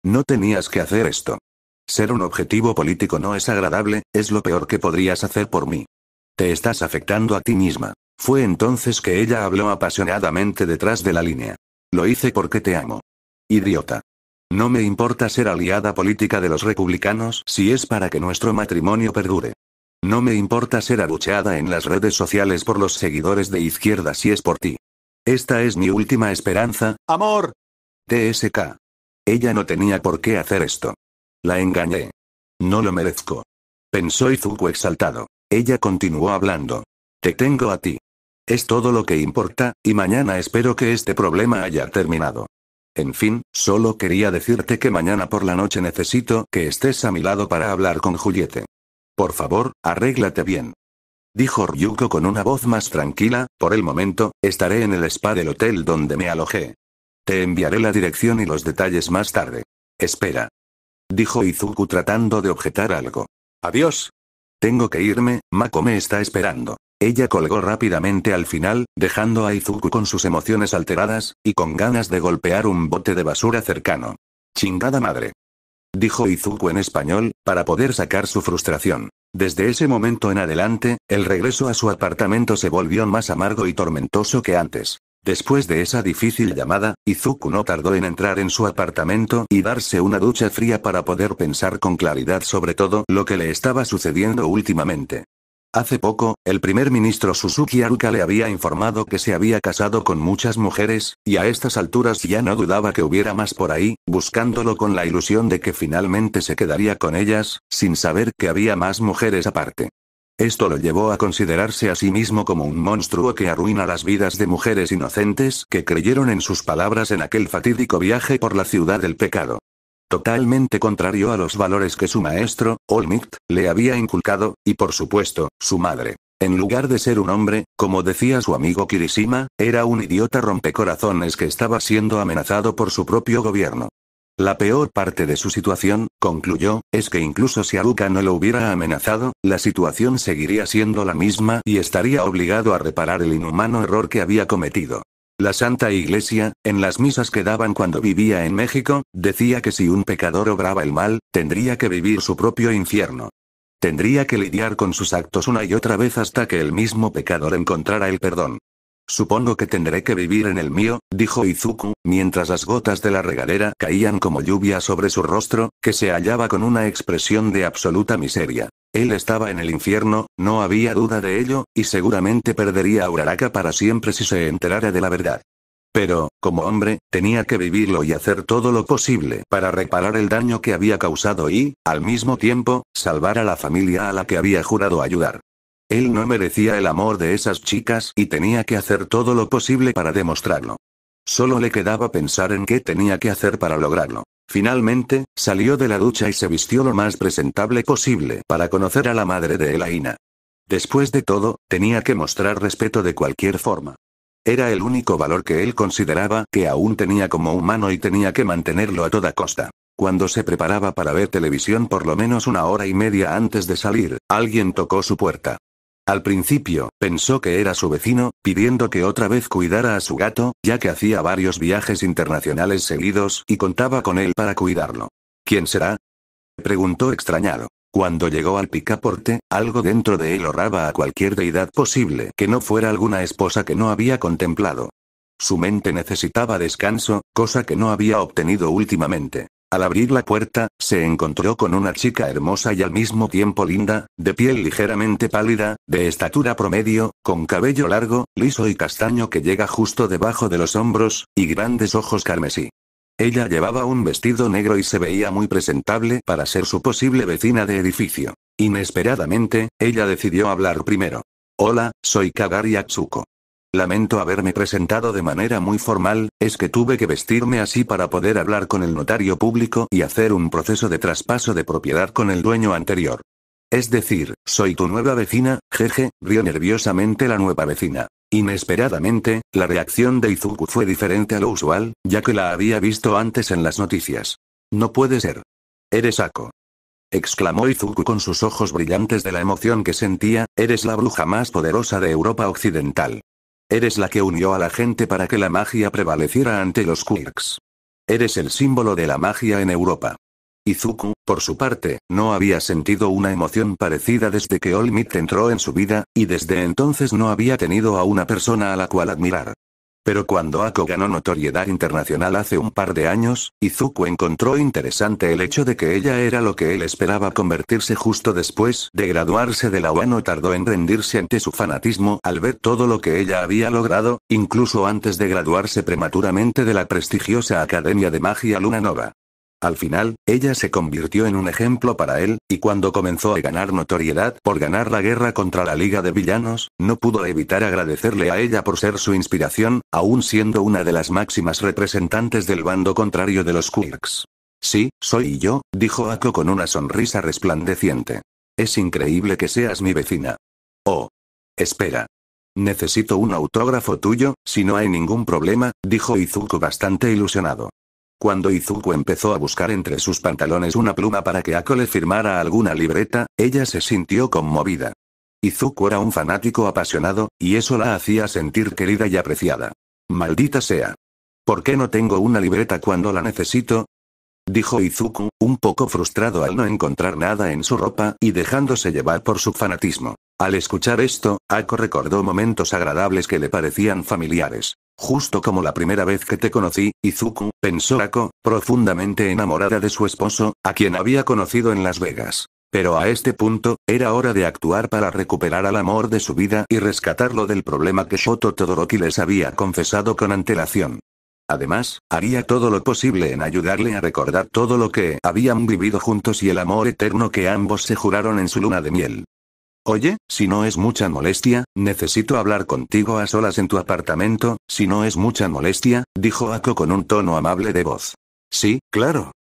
No tenías que hacer esto. Ser un objetivo político no es agradable, es lo peor que podrías hacer por mí. Te estás afectando a ti misma. Fue entonces que ella habló apasionadamente detrás de la línea. Lo hice porque te amo. Idiota. No me importa ser aliada política de los republicanos si es para que nuestro matrimonio perdure. No me importa ser abucheada en las redes sociales por los seguidores de izquierda si es por ti. Esta es mi última esperanza, amor. TSK. Ella no tenía por qué hacer esto. La engañé. No lo merezco. Pensó Izuku exaltado. Ella continuó hablando. Te tengo a ti. Es todo lo que importa, y mañana espero que este problema haya terminado. En fin, solo quería decirte que mañana por la noche necesito que estés a mi lado para hablar con Juliette. Por favor, arréglate bien. Dijo Ryuko con una voz más tranquila, por el momento, estaré en el spa del hotel donde me alojé. Te enviaré la dirección y los detalles más tarde. Espera. Dijo Izuku tratando de objetar algo. Adiós. Tengo que irme, Mako me está esperando. Ella colgó rápidamente al final, dejando a Izuku con sus emociones alteradas, y con ganas de golpear un bote de basura cercano. Chingada madre. Dijo Izuku en español, para poder sacar su frustración. Desde ese momento en adelante, el regreso a su apartamento se volvió más amargo y tormentoso que antes. Después de esa difícil llamada, Izuku no tardó en entrar en su apartamento y darse una ducha fría para poder pensar con claridad sobre todo lo que le estaba sucediendo últimamente. Hace poco, el primer ministro Suzuki Haruka le había informado que se había casado con muchas mujeres, y a estas alturas ya no dudaba que hubiera más por ahí, buscándolo con la ilusión de que finalmente se quedaría con ellas, sin saber que había más mujeres aparte. Esto lo llevó a considerarse a sí mismo como un monstruo que arruina las vidas de mujeres inocentes que creyeron en sus palabras en aquel fatídico viaje por la ciudad del pecado. Totalmente contrario a los valores que su maestro, All Might, le había inculcado, y por supuesto, su madre. En lugar de ser un hombre, como decía su amigo Kirishima, era un idiota rompecorazones que estaba siendo amenazado por su propio gobierno. La peor parte de su situación, concluyó, es que incluso si Haruka no lo hubiera amenazado, la situación seguiría siendo la misma y estaría obligado a reparar el inhumano error que había cometido. La Santa Iglesia, en las misas que daban cuando vivía en México, decía que si un pecador obraba el mal, tendría que vivir su propio infierno. Tendría que lidiar con sus actos una y otra vez hasta que el mismo pecador encontrara el perdón. Supongo que tendré que vivir en el mío, dijo Izuku, mientras las gotas de la regadera caían como lluvia sobre su rostro, que se hallaba con una expresión de absoluta miseria. Él estaba en el infierno, no había duda de ello, y seguramente perdería a Uraraka para siempre si se enterara de la verdad. Pero, como hombre, tenía que vivirlo y hacer todo lo posible para reparar el daño que había causado y, al mismo tiempo, salvar a la familia a la que había jurado ayudar. Él no merecía el amor de esas chicas y tenía que hacer todo lo posible para demostrarlo. Solo le quedaba pensar en qué tenía que hacer para lograrlo. Finalmente, salió de la ducha y se vistió lo más presentable posible para conocer a la madre de Elaina. Después de todo, tenía que mostrar respeto de cualquier forma. Era el único valor que él consideraba que aún tenía como humano y tenía que mantenerlo a toda costa. Cuando se preparaba para ver televisión por lo menos una hora y media antes de salir, alguien tocó su puerta. Al principio, pensó que era su vecino, pidiendo que otra vez cuidara a su gato, ya que hacía varios viajes internacionales seguidos y contaba con él para cuidarlo. ¿Quién será?, preguntó extrañado. Cuando llegó al picaporte, algo dentro de él oraba a cualquier deidad posible que no fuera alguna esposa que no había contemplado. Su mente necesitaba descanso, cosa que no había obtenido últimamente. Al abrir la puerta, se encontró con una chica hermosa y al mismo tiempo linda, de piel ligeramente pálida, de estatura promedio, con cabello largo, liso y castaño que llega justo debajo de los hombros, y grandes ojos carmesí. Ella llevaba un vestido negro y se veía muy presentable para ser su posible vecina de edificio. Inesperadamente, ella decidió hablar primero. Hola, soy Kagari Atsuko. Lamento haberme presentado de manera muy formal, es que tuve que vestirme así para poder hablar con el notario público y hacer un proceso de traspaso de propiedad con el dueño anterior. Es decir, soy tu nueva vecina, jeje, rió nerviosamente la nueva vecina. Inesperadamente, la reacción de Izuku fue diferente a lo usual, ya que la había visto antes en las noticias. No puede ser. Eres Ako. Exclamó Izuku con sus ojos brillantes de la emoción que sentía, eres la bruja más poderosa de Europa Occidental. Eres la que unió a la gente para que la magia prevaleciera ante los quirks. Eres el símbolo de la magia en Europa. Izuku, por su parte, no había sentido una emoción parecida desde que All Might entró en su vida, y desde entonces no había tenido a una persona a la cual admirar. Pero cuando Ako ganó notoriedad internacional hace un par de años, Izuku encontró interesante el hecho de que ella era lo que él esperaba convertirse justo después de graduarse de la UA. No tardó en rendirse ante su fanatismo al ver todo lo que ella había logrado, incluso antes de graduarse prematuramente de la prestigiosa Academia de Magia Luna Nova. Al final, ella se convirtió en un ejemplo para él, y cuando comenzó a ganar notoriedad por ganar la guerra contra la Liga de Villanos, no pudo evitar agradecerle a ella por ser su inspiración, aún siendo una de las máximas representantes del bando contrario de los quirks. Sí, soy yo, dijo Ako con una sonrisa resplandeciente. Es increíble que seas mi vecina. Oh. Espera. Necesito un autógrafo tuyo, si no hay ningún problema, dijo Izuku bastante ilusionado. Cuando Izuku empezó a buscar entre sus pantalones una pluma para que Ako le firmara alguna libreta, ella se sintió conmovida. Izuku era un fanático apasionado, y eso la hacía sentir querida y apreciada. Maldita sea. ¿Por qué no tengo una libreta cuando la necesito?, dijo Izuku, un poco frustrado al no encontrar nada en su ropa y dejándose llevar por su fanatismo. Al escuchar esto, Ako recordó momentos agradables que le parecían familiares. Justo como la primera vez que te conocí, Izuku, pensó Ako, profundamente enamorada de su esposo, a quien había conocido en Las Vegas. Pero a este punto, era hora de actuar para recuperar al amor de su vida y rescatarlo del problema que Shoto Todoroki les había confesado con antelación. Además, haría todo lo posible en ayudarle a recordar todo lo que habían vivido juntos y el amor eterno que ambos se juraron en su luna de miel. Oye, si no es mucha molestia, necesito hablar contigo a solas en tu apartamento, si no es mucha molestia, dijo Ako con un tono amable de voz. Sí, claro,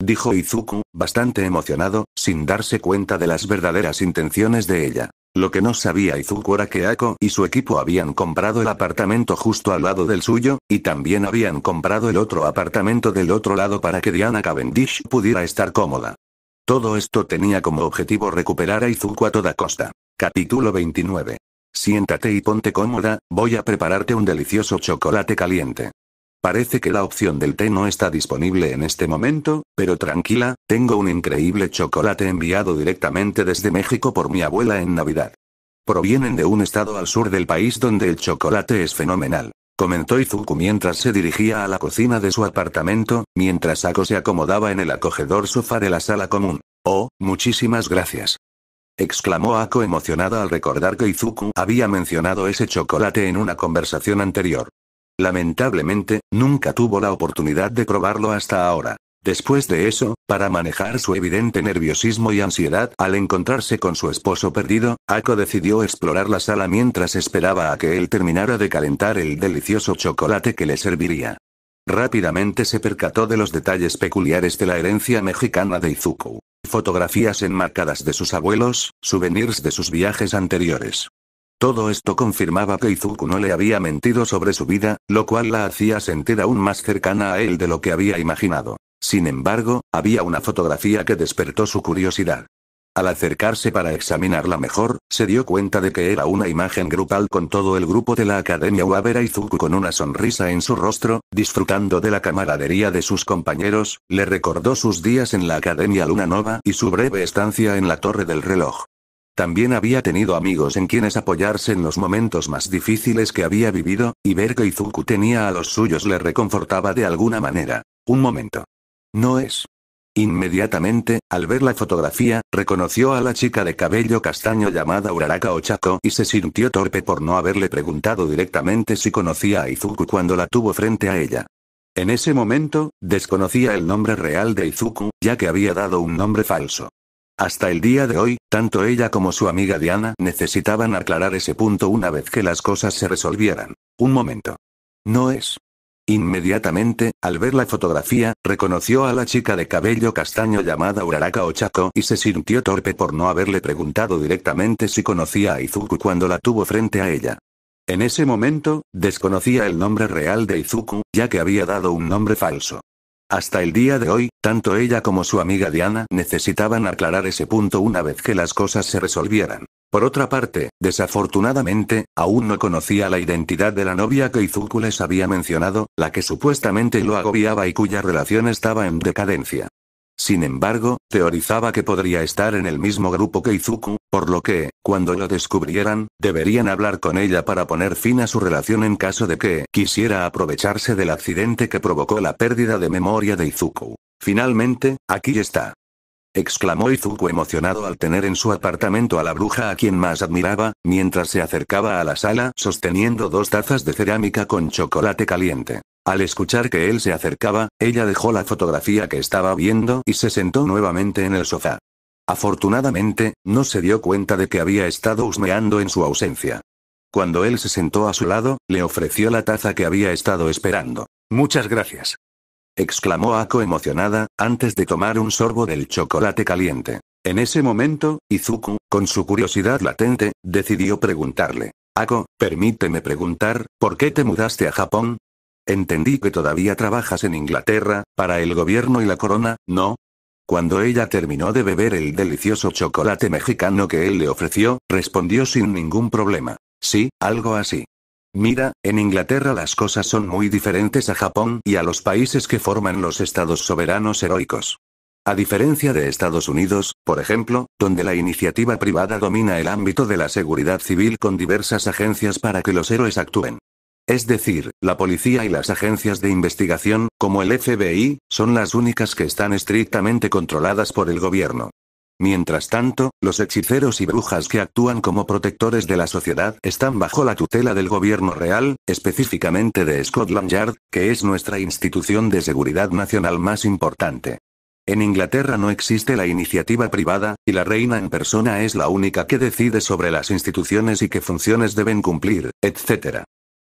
dijo Izuku, bastante emocionado, sin darse cuenta de las verdaderas intenciones de ella. Lo que no sabía Izuku era que Ako y su equipo habían comprado el apartamento justo al lado del suyo, y también habían comprado el otro apartamento del otro lado para que Diana Cavendish pudiera estar cómoda. Todo esto tenía como objetivo recuperar a Izuku a toda costa. Capítulo 29. Siéntate y ponte cómoda, voy a prepararte un delicioso chocolate caliente. Parece que la opción del té no está disponible en este momento, pero tranquila, tengo un increíble chocolate enviado directamente desde México por mi abuela en Navidad. Provienen de un estado al sur del país donde el chocolate es fenomenal, comentó Izuku mientras se dirigía a la cocina de su apartamento, mientras Ako se acomodaba en el acogedor sofá de la sala común. Oh, muchísimas gracias, exclamó Ako emocionada al recordar que Izuku había mencionado ese chocolate en una conversación anterior. Lamentablemente, nunca tuvo la oportunidad de probarlo hasta ahora. Después de eso, para manejar su evidente nerviosismo y ansiedad al encontrarse con su esposo perdido, Ako decidió explorar la sala mientras esperaba a que él terminara de calentar el delicioso chocolate que le serviría. Rápidamente se percató de los detalles peculiares de la herencia mexicana de Izuku. Fotografías enmarcadas de sus abuelos, souvenirs de sus viajes anteriores. Todo esto confirmaba que Izuku no le había mentido sobre su vida, lo cual la hacía sentir aún más cercana a él de lo que había imaginado. Sin embargo, había una fotografía que despertó su curiosidad. Al acercarse para examinarla mejor, se dio cuenta de que era una imagen grupal con todo el grupo de la Academia UA. Ver a Izuku con una sonrisa en su rostro, disfrutando de la camaradería de sus compañeros, le recordó sus días en la Academia Luna Nova y su breve estancia en la Torre del Reloj. También había tenido amigos en quienes apoyarse en los momentos más difíciles que había vivido, y ver que Izuku tenía a los suyos le reconfortaba de alguna manera. Un momento. ¿No es? Inmediatamente, al ver la fotografía, reconoció a la chica de cabello castaño llamada Uraraka Ochako y se sintió torpe por no haberle preguntado directamente si conocía a Izuku cuando la tuvo frente a ella. En ese momento, desconocía el nombre real de Izuku, ya que había dado un nombre falso. Hasta el día de hoy, tanto ella como su amiga Diana necesitaban aclarar ese punto una vez que las cosas se resolvieran. Un momento. ¿No es? Inmediatamente, al ver la fotografía, reconoció a la chica de cabello castaño llamada Uraraka Ochako y se sintió torpe por no haberle preguntado directamente si conocía a Izuku cuando la tuvo frente a ella. En ese momento, desconocía el nombre real de Izuku, ya que había dado un nombre falso. Hasta el día de hoy, tanto ella como su amiga Diana necesitaban aclarar ese punto una vez que las cosas se resolvieran. Por otra parte, desafortunadamente, aún no conocía la identidad de la novia que Izuku les había mencionado, la que supuestamente lo agobiaba y cuya relación estaba en decadencia. Sin embargo, teorizaba que podría estar en el mismo grupo que Izuku, por lo que, cuando lo descubrieran, deberían hablar con ella para poner fin a su relación en caso de que quisiera aprovecharse del accidente que provocó la pérdida de memoria de Izuku. Finalmente, aquí está. Exclamó Izuku emocionado al tener en su apartamento a la bruja a quien más admiraba, mientras se acercaba a la sala sosteniendo 2 tazas de cerámica con chocolate caliente. Al escuchar que él se acercaba, ella dejó la fotografía que estaba viendo y se sentó nuevamente en el sofá. Afortunadamente, no se dio cuenta de que había estado husmeando en su ausencia. Cuando él se sentó a su lado, le ofreció la taza que había estado esperando. Muchas gracias. Exclamó Ako emocionada, antes de tomar un sorbo del chocolate caliente. En ese momento, Izuku, con su curiosidad latente, decidió preguntarle. Ako, permíteme preguntar, ¿por qué te mudaste a Japón? Entendí que todavía trabajas en Inglaterra, para el gobierno y la corona, ¿no? Cuando ella terminó de beber el delicioso chocolate mexicano que él le ofreció, respondió sin ningún problema. Sí, algo así. Mira, en Inglaterra las cosas son muy diferentes a Japón y a los países que forman los estados soberanos heroicos. A diferencia de Estados Unidos, por ejemplo, donde la iniciativa privada domina el ámbito de la seguridad civil con diversas agencias para que los héroes actúen. Es decir, la policía y las agencias de investigación, como el FBI, son las únicas que están estrictamente controladas por el gobierno. Mientras tanto, los hechiceros y brujas que actúan como protectores de la sociedad están bajo la tutela del gobierno real, específicamente de Scotland Yard, que es nuestra institución de seguridad nacional más importante. En Inglaterra no existe la iniciativa privada, y la reina en persona es la única que decide sobre las instituciones y qué funciones deben cumplir, etc.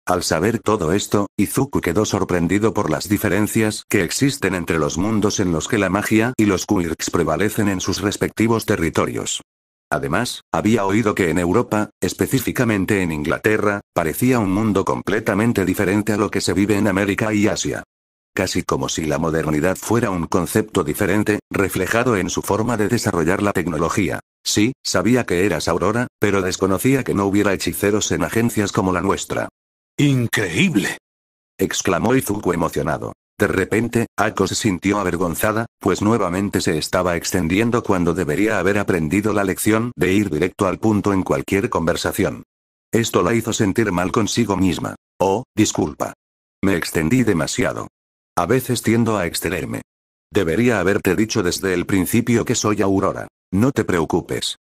Al saber todo esto, Izuku quedó sorprendido por las diferencias que existen entre los mundos en los que la magia y los quirks prevalecen en sus respectivos territorios. Además, había oído que en Europa, específicamente en Inglaterra, parecía un mundo completamente diferente a lo que se vive en América y Asia. Casi como si la modernidad fuera un concepto diferente, reflejado en su forma de desarrollar la tecnología. Sí, sabía que eras Aurora, pero desconocía que no hubiera hechiceros en agencias como la nuestra. ¡Increíble!, exclamó Izuku emocionado. De repente, Ako se sintió avergonzada, pues nuevamente se estaba extendiendo cuando debería haber aprendido la lección de ir directo al punto en cualquier conversación. Esto la hizo sentir mal consigo misma. Oh, disculpa. Me extendí demasiado. A veces tiendo a excederme. Debería haberte dicho desde el principio que soy Aurora. No te preocupes.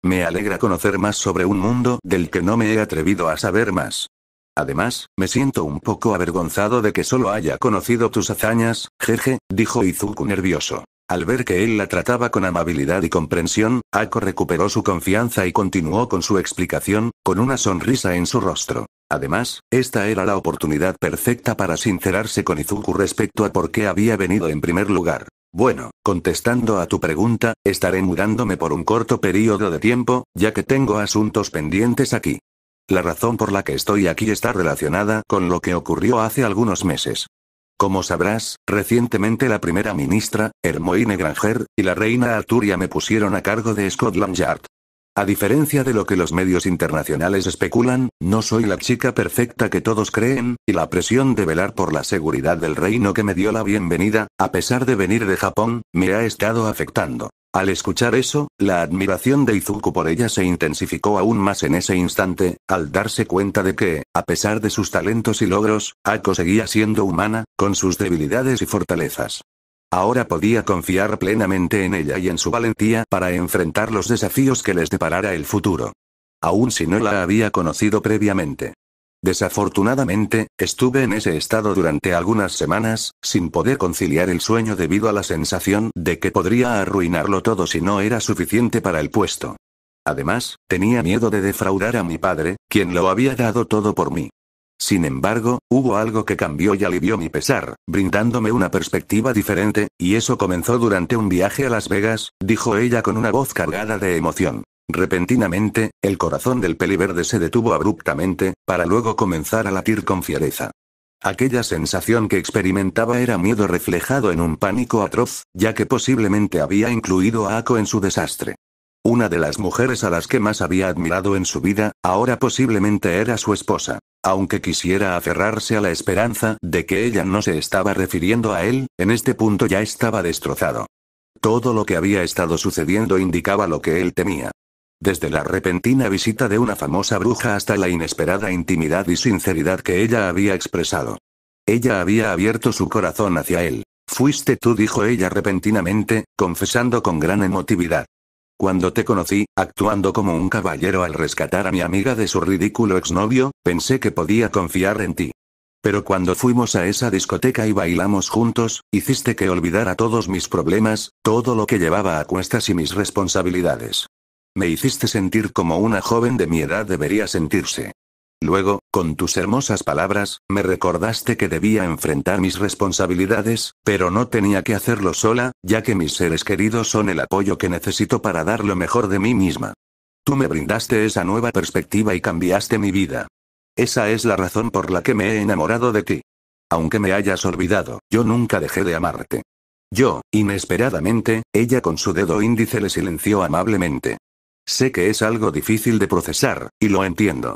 Me alegra conocer más sobre un mundo del que no me he atrevido a saber más. Además, me siento un poco avergonzado de que solo haya conocido tus hazañas, jeje, dijo Izuku nervioso. Al ver que él la trataba con amabilidad y comprensión, Ako recuperó su confianza y continuó con su explicación, con una sonrisa en su rostro. Además, esta era la oportunidad perfecta para sincerarse con Izuku respecto a por qué había venido en primer lugar. Bueno, contestando a tu pregunta, estaré mudándome por un corto periodo de tiempo, ya que tengo asuntos pendientes aquí. La razón por la que estoy aquí está relacionada con lo que ocurrió hace algunos meses. Como sabrás, recientemente la primera ministra, Hermione Granger, y la reina Arturia me pusieron a cargo de Scotland Yard. A diferencia de lo que los medios internacionales especulan, no soy la chica perfecta que todos creen, y la presión de velar por la seguridad del reino que me dio la bienvenida, a pesar de venir de Japón, me ha estado afectando. Al escuchar eso, la admiración de Izuku por ella se intensificó aún más en ese instante, al darse cuenta de que, a pesar de sus talentos y logros, Ako seguía siendo humana, con sus debilidades y fortalezas. Ahora podía confiar plenamente en ella y en su valentía para enfrentar los desafíos que les deparara el futuro. Aun si no la había conocido previamente. Desafortunadamente, estuve en ese estado durante algunas semanas, sin poder conciliar el sueño debido a la sensación de que podría arruinarlo todo si no era suficiente para el puesto. Además, tenía miedo de defraudar a mi padre, quien lo había dado todo por mí. Sin embargo, hubo algo que cambió y alivió mi pesar, brindándome una perspectiva diferente, y eso comenzó durante un viaje a Las Vegas, dijo ella con una voz cargada de emoción. Repentinamente, el corazón del peliverde se detuvo abruptamente, para luego comenzar a latir con fiereza. Aquella sensación que experimentaba era miedo reflejado en un pánico atroz, ya que posiblemente había incluido a Ako en su desastre. Una de las mujeres a las que más había admirado en su vida, ahora posiblemente era su esposa. Aunque quisiera aferrarse a la esperanza de que ella no se estaba refiriendo a él, en este punto ya estaba destrozado. Todo lo que había estado sucediendo indicaba lo que él temía. Desde la repentina visita de una famosa bruja hasta la inesperada intimidad y sinceridad que ella había expresado. Ella había abierto su corazón hacia él. Fuiste tú, dijo ella repentinamente, confesando con gran emotividad. Cuando te conocí, actuando como un caballero al rescatar a mi amiga de su ridículo exnovio, pensé que podía confiar en ti. Pero cuando fuimos a esa discoteca y bailamos juntos, hiciste que olvidara todos mis problemas, todo lo que llevaba a cuestas y mis responsabilidades. Me hiciste sentir como una joven de mi edad debería sentirse. Luego, con tus hermosas palabras, me recordaste que debía enfrentar mis responsabilidades, pero no tenía que hacerlo sola, ya que mis seres queridos son el apoyo que necesito para dar lo mejor de mí misma. Tú me brindaste esa nueva perspectiva y cambiaste mi vida. Esa es la razón por la que me he enamorado de ti. Aunque me hayas olvidado, yo nunca dejé de amarte. Inesperadamente, ella con su dedo índice le silenció amablemente. Sé que es algo difícil de procesar, y lo entiendo.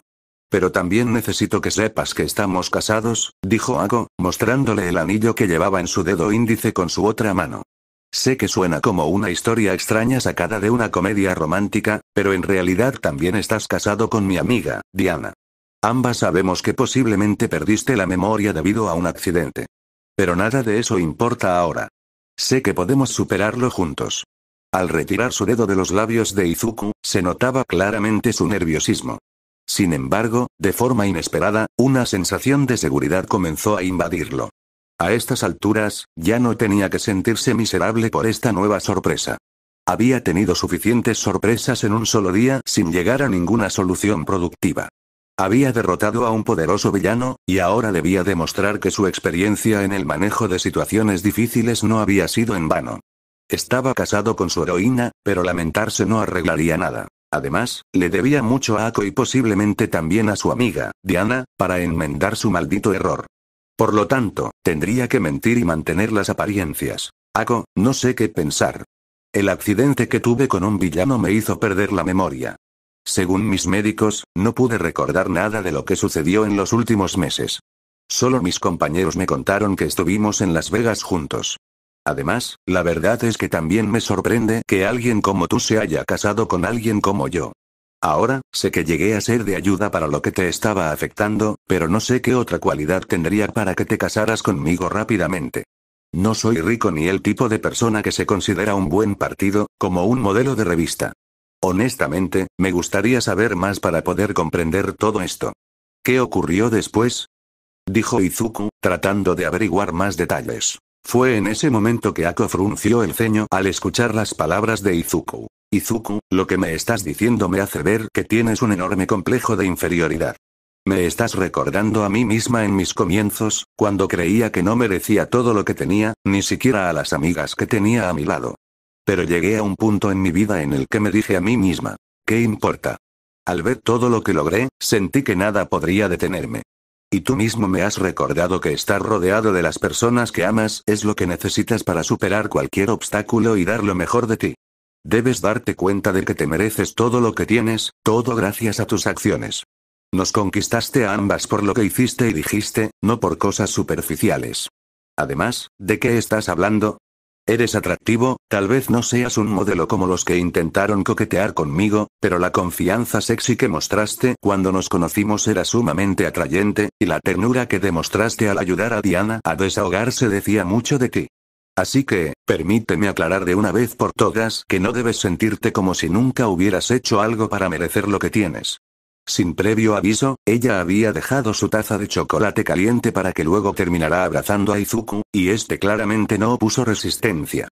Pero también necesito que sepas que estamos casados, dijo Ako, mostrándole el anillo que llevaba en su dedo índice con su otra mano. Sé que suena como una historia extraña sacada de una comedia romántica, pero en realidad también estás casado con mi amiga, Diana. Ambas sabemos que posiblemente perdiste la memoria debido a un accidente. Pero nada de eso importa ahora. Sé que podemos superarlo juntos. Al retirar su dedo de los labios de Izuku, se notaba claramente su nerviosismo. Sin embargo, de forma inesperada, una sensación de seguridad comenzó a invadirlo. A estas alturas, ya no tenía que sentirse miserable por esta nueva sorpresa. Había tenido suficientes sorpresas en un solo día sin llegar a ninguna solución productiva. Había derrotado a un poderoso villano, y ahora debía demostrar que su experiencia en el manejo de situaciones difíciles no había sido en vano. Estaba casado con su heroína, pero lamentarse no arreglaría nada. Además, le debía mucho a Ako y posiblemente también a su amiga, Diana, para enmendar su maldito error. Por lo tanto, tendría que mentir y mantener las apariencias. Ako, no sé qué pensar. El accidente que tuve con un villano me hizo perder la memoria. Según mis médicos, no pude recordar nada de lo que sucedió en los últimos meses. Solo mis compañeros me contaron que estuvimos en Las Vegas juntos. Además, la verdad es que también me sorprende que alguien como tú se haya casado con alguien como yo. Ahora, sé que llegué a ser de ayuda para lo que te estaba afectando, pero no sé qué otra cualidad tendría para que te casaras conmigo rápidamente. No soy rico ni el tipo de persona que se considera un buen partido, como un modelo de revista. Honestamente, me gustaría saber más para poder comprender todo esto. ¿Qué ocurrió después? Dijo Izuku, tratando de averiguar más detalles. Fue en ese momento que Ako frunció el ceño al escuchar las palabras de Izuku. Izuku, lo que me estás diciendo me hace ver que tienes un enorme complejo de inferioridad. Me estás recordando a mí misma en mis comienzos, cuando creía que no merecía todo lo que tenía, ni siquiera a las amigas que tenía a mi lado. Pero llegué a un punto en mi vida en el que me dije a mí misma, ¿qué importa? Al ver todo lo que logré, sentí que nada podría detenerme. Y tú mismo me has recordado que estar rodeado de las personas que amas es lo que necesitas para superar cualquier obstáculo y dar lo mejor de ti. Debes darte cuenta de que te mereces todo lo que tienes, todo gracias a tus acciones. Nos conquistaste a ambas por lo que hiciste y dijiste, no por cosas superficiales. Además, ¿de qué estás hablando? Eres atractivo, tal vez no seas un modelo como los que intentaron coquetear conmigo, pero la confianza sexy que mostraste cuando nos conocimos era sumamente atrayente, y la ternura que demostraste al ayudar a Diana a desahogarse decía mucho de ti. Así que, permíteme aclarar de una vez por todas que no debes sentirte como si nunca hubieras hecho algo para merecer lo que tienes. Sin previo aviso, ella había dejado su taza de chocolate caliente para que luego terminara abrazando a Izuku, y este claramente no opuso resistencia.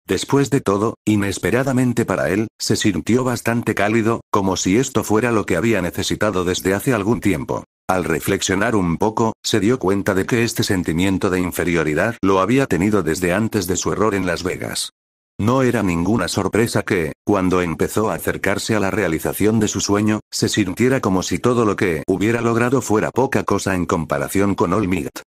Después de todo, inesperadamente para él, se sintió bastante cálido, como si esto fuera lo que había necesitado desde hace algún tiempo. Al reflexionar un poco, se dio cuenta de que este sentimiento de inferioridad lo había tenido desde antes de su error en Las Vegas. No era ninguna sorpresa que, cuando empezó a acercarse a la realización de su sueño, se sintiera como si todo lo que hubiera logrado fuera poca cosa en comparación con All Might.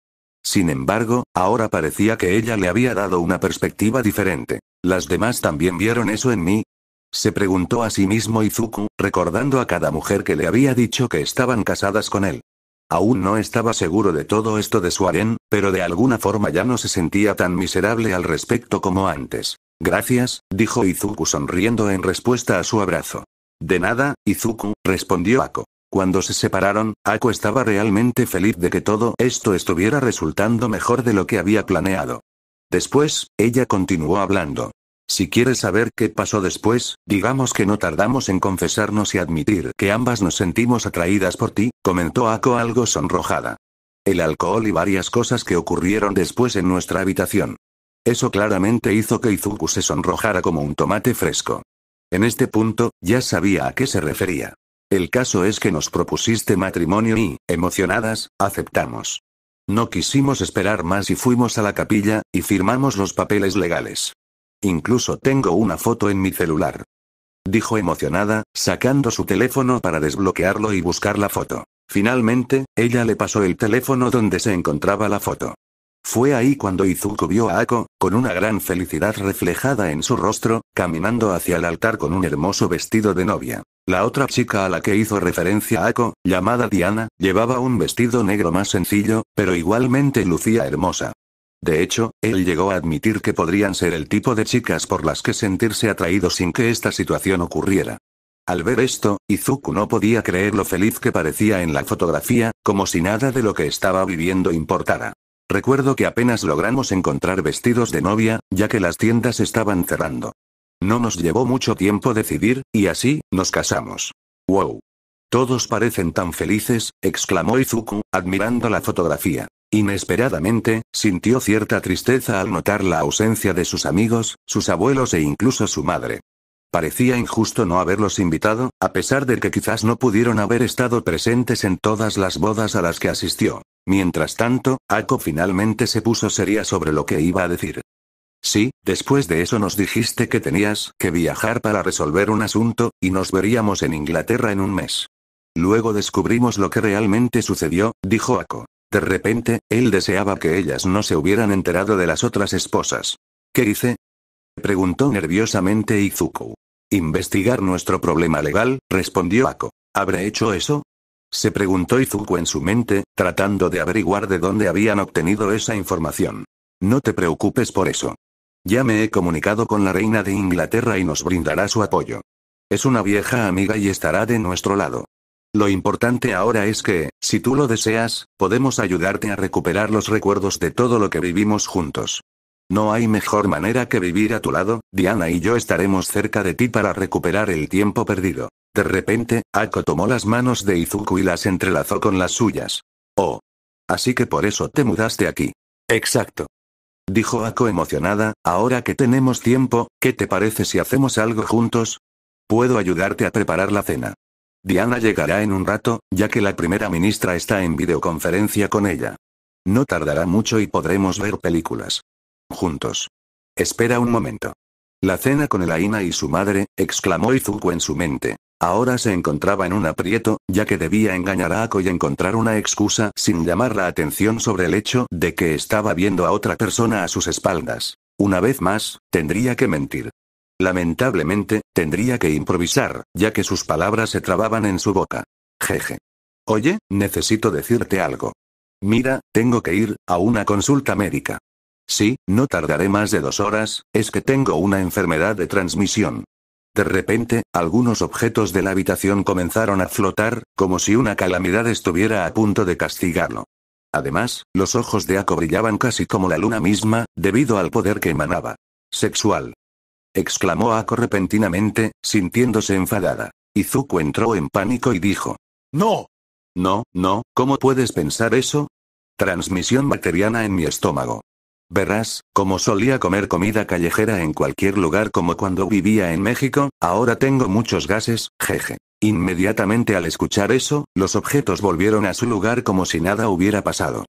Sin embargo, ahora parecía que ella le había dado una perspectiva diferente. ¿Las demás también vieron eso en mí? Se preguntó a sí mismo Izuku, recordando a cada mujer que le había dicho que estaban casadas con él. Aún no estaba seguro de todo esto de su harén, pero de alguna forma ya no se sentía tan miserable al respecto como antes. Gracias, dijo Izuku sonriendo en respuesta a su abrazo. De nada, Izuku, respondió Ako. Cuando se separaron, Ako estaba realmente feliz de que todo esto estuviera resultando mejor de lo que había planeado. Después, ella continuó hablando. Si quieres saber qué pasó después, digamos que no tardamos en confesarnos y admitir que ambas nos sentimos atraídas por ti, comentó Ako algo sonrojada. El alcohol y varias cosas que ocurrieron después en nuestra habitación. Eso claramente hizo que Izuku se sonrojara como un tomate fresco. En este punto, ya sabía a qué se refería. El caso es que nos propusiste matrimonio y, emocionadas, aceptamos. No quisimos esperar más y fuimos a la capilla, y firmamos los papeles legales. Incluso tengo una foto en mi celular. Dijo emocionada, sacando su teléfono para desbloquearlo y buscar la foto. Finalmente, ella le pasó el teléfono donde se encontraba la foto. Fue ahí cuando Izuku vio a Ako, con una gran felicidad reflejada en su rostro, caminando hacia el altar con un hermoso vestido de novia. La otra chica a la que hizo referencia Ako, llamada Diana, llevaba un vestido negro más sencillo, pero igualmente lucía hermosa. De hecho, él llegó a admitir que podrían ser el tipo de chicas por las que sentirse atraído sin que esta situación ocurriera. Al ver esto, Izuku no podía creer lo feliz que parecía en la fotografía, como si nada de lo que estaba viviendo importara. Recuerdo que apenas logramos encontrar vestidos de novia, ya que las tiendas estaban cerrando. No nos llevó mucho tiempo decidir, y así, nos casamos. ¡Wow! Todos parecen tan felices, exclamó Izuku, admirando la fotografía. Inesperadamente, sintió cierta tristeza al notar la ausencia de sus amigos, sus abuelos e incluso su madre. Parecía injusto no haberlos invitado, a pesar de que quizás no pudieron haber estado presentes en todas las bodas a las que asistió. Mientras tanto, Ako finalmente se puso seria sobre lo que iba a decir. Sí, después de eso nos dijiste que tenías que viajar para resolver un asunto, y nos veríamos en Inglaterra en un mes. Luego descubrimos lo que realmente sucedió, dijo Ako. De repente, él deseaba que ellas no se hubieran enterado de las otras esposas. ¿Qué hice? Preguntó nerviosamente Izuku. Investigar nuestro problema legal, respondió Ako. ¿Habré hecho eso? Se preguntó Izuku en su mente, tratando de averiguar de dónde habían obtenido esa información. No te preocupes por eso. Ya me he comunicado con la reina de Inglaterra y nos brindará su apoyo. Es una vieja amiga y estará de nuestro lado. Lo importante ahora es que, si tú lo deseas, podemos ayudarte a recuperar los recuerdos de todo lo que vivimos juntos. No hay mejor manera que vivir a tu lado, Diana y yo estaremos cerca de ti para recuperar el tiempo perdido. De repente, Ako tomó las manos de Izuku y las entrelazó con las suyas. Oh. Así que por eso te mudaste aquí. Exacto. Dijo Ako emocionada, ahora que tenemos tiempo, ¿qué te parece si hacemos algo juntos? Puedo ayudarte a preparar la cena. Diana llegará en un rato, ya que la primera ministra está en videoconferencia con ella. No tardará mucho y podremos ver películas juntos. Espera un momento. La cena con Elaina y su madre, exclamó Izuku en su mente. Ahora se encontraba en un aprieto, ya que debía engañar a Ako y encontrar una excusa sin llamar la atención sobre el hecho de que estaba viendo a otra persona a sus espaldas. Una vez más, tendría que mentir. Lamentablemente, tendría que improvisar, ya que sus palabras se trababan en su boca. Jeje. Oye, necesito decirte algo. Mira, tengo que ir a una consulta médica. Sí, no tardaré más de 2 horas, es que tengo una enfermedad de transmisión. De repente, algunos objetos de la habitación comenzaron a flotar, como si una calamidad estuviera a punto de castigarlo. Además, los ojos de Ako brillaban casi como la luna misma, debido al poder que emanaba. Sexual. Exclamó Ako repentinamente, sintiéndose enfadada. Izuku entró en pánico y dijo. ¡No! No, ¿cómo puedes pensar eso? Transmisión bacteriana en mi estómago. Verás, como solía comer comida callejera en cualquier lugar como cuando vivía en México, ahora tengo muchos gases, jeje. Inmediatamente al escuchar eso, los objetos volvieron a su lugar como si nada hubiera pasado.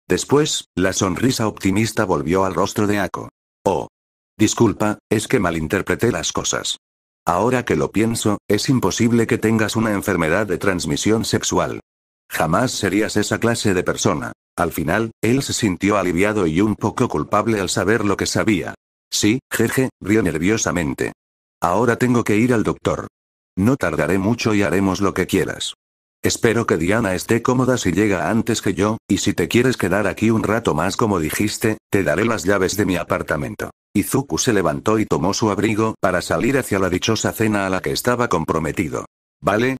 Después, la sonrisa optimista volvió al rostro de Ako. Oh. Disculpa, es que malinterpreté las cosas. Ahora que lo pienso, es imposible que tengas una enfermedad de transmisión sexual. Jamás serías esa clase de persona. Al final, él se sintió aliviado y un poco culpable al saber lo que sabía. Sí, jeje, rió nerviosamente. Ahora tengo que ir al doctor. No tardaré mucho y haremos lo que quieras. Espero que Diana esté cómoda si llega antes que yo, y si te quieres quedar aquí un rato más como dijiste, te daré las llaves de mi apartamento. Izuku se levantó y tomó su abrigo para salir hacia la dichosa cena a la que estaba comprometido. Vale,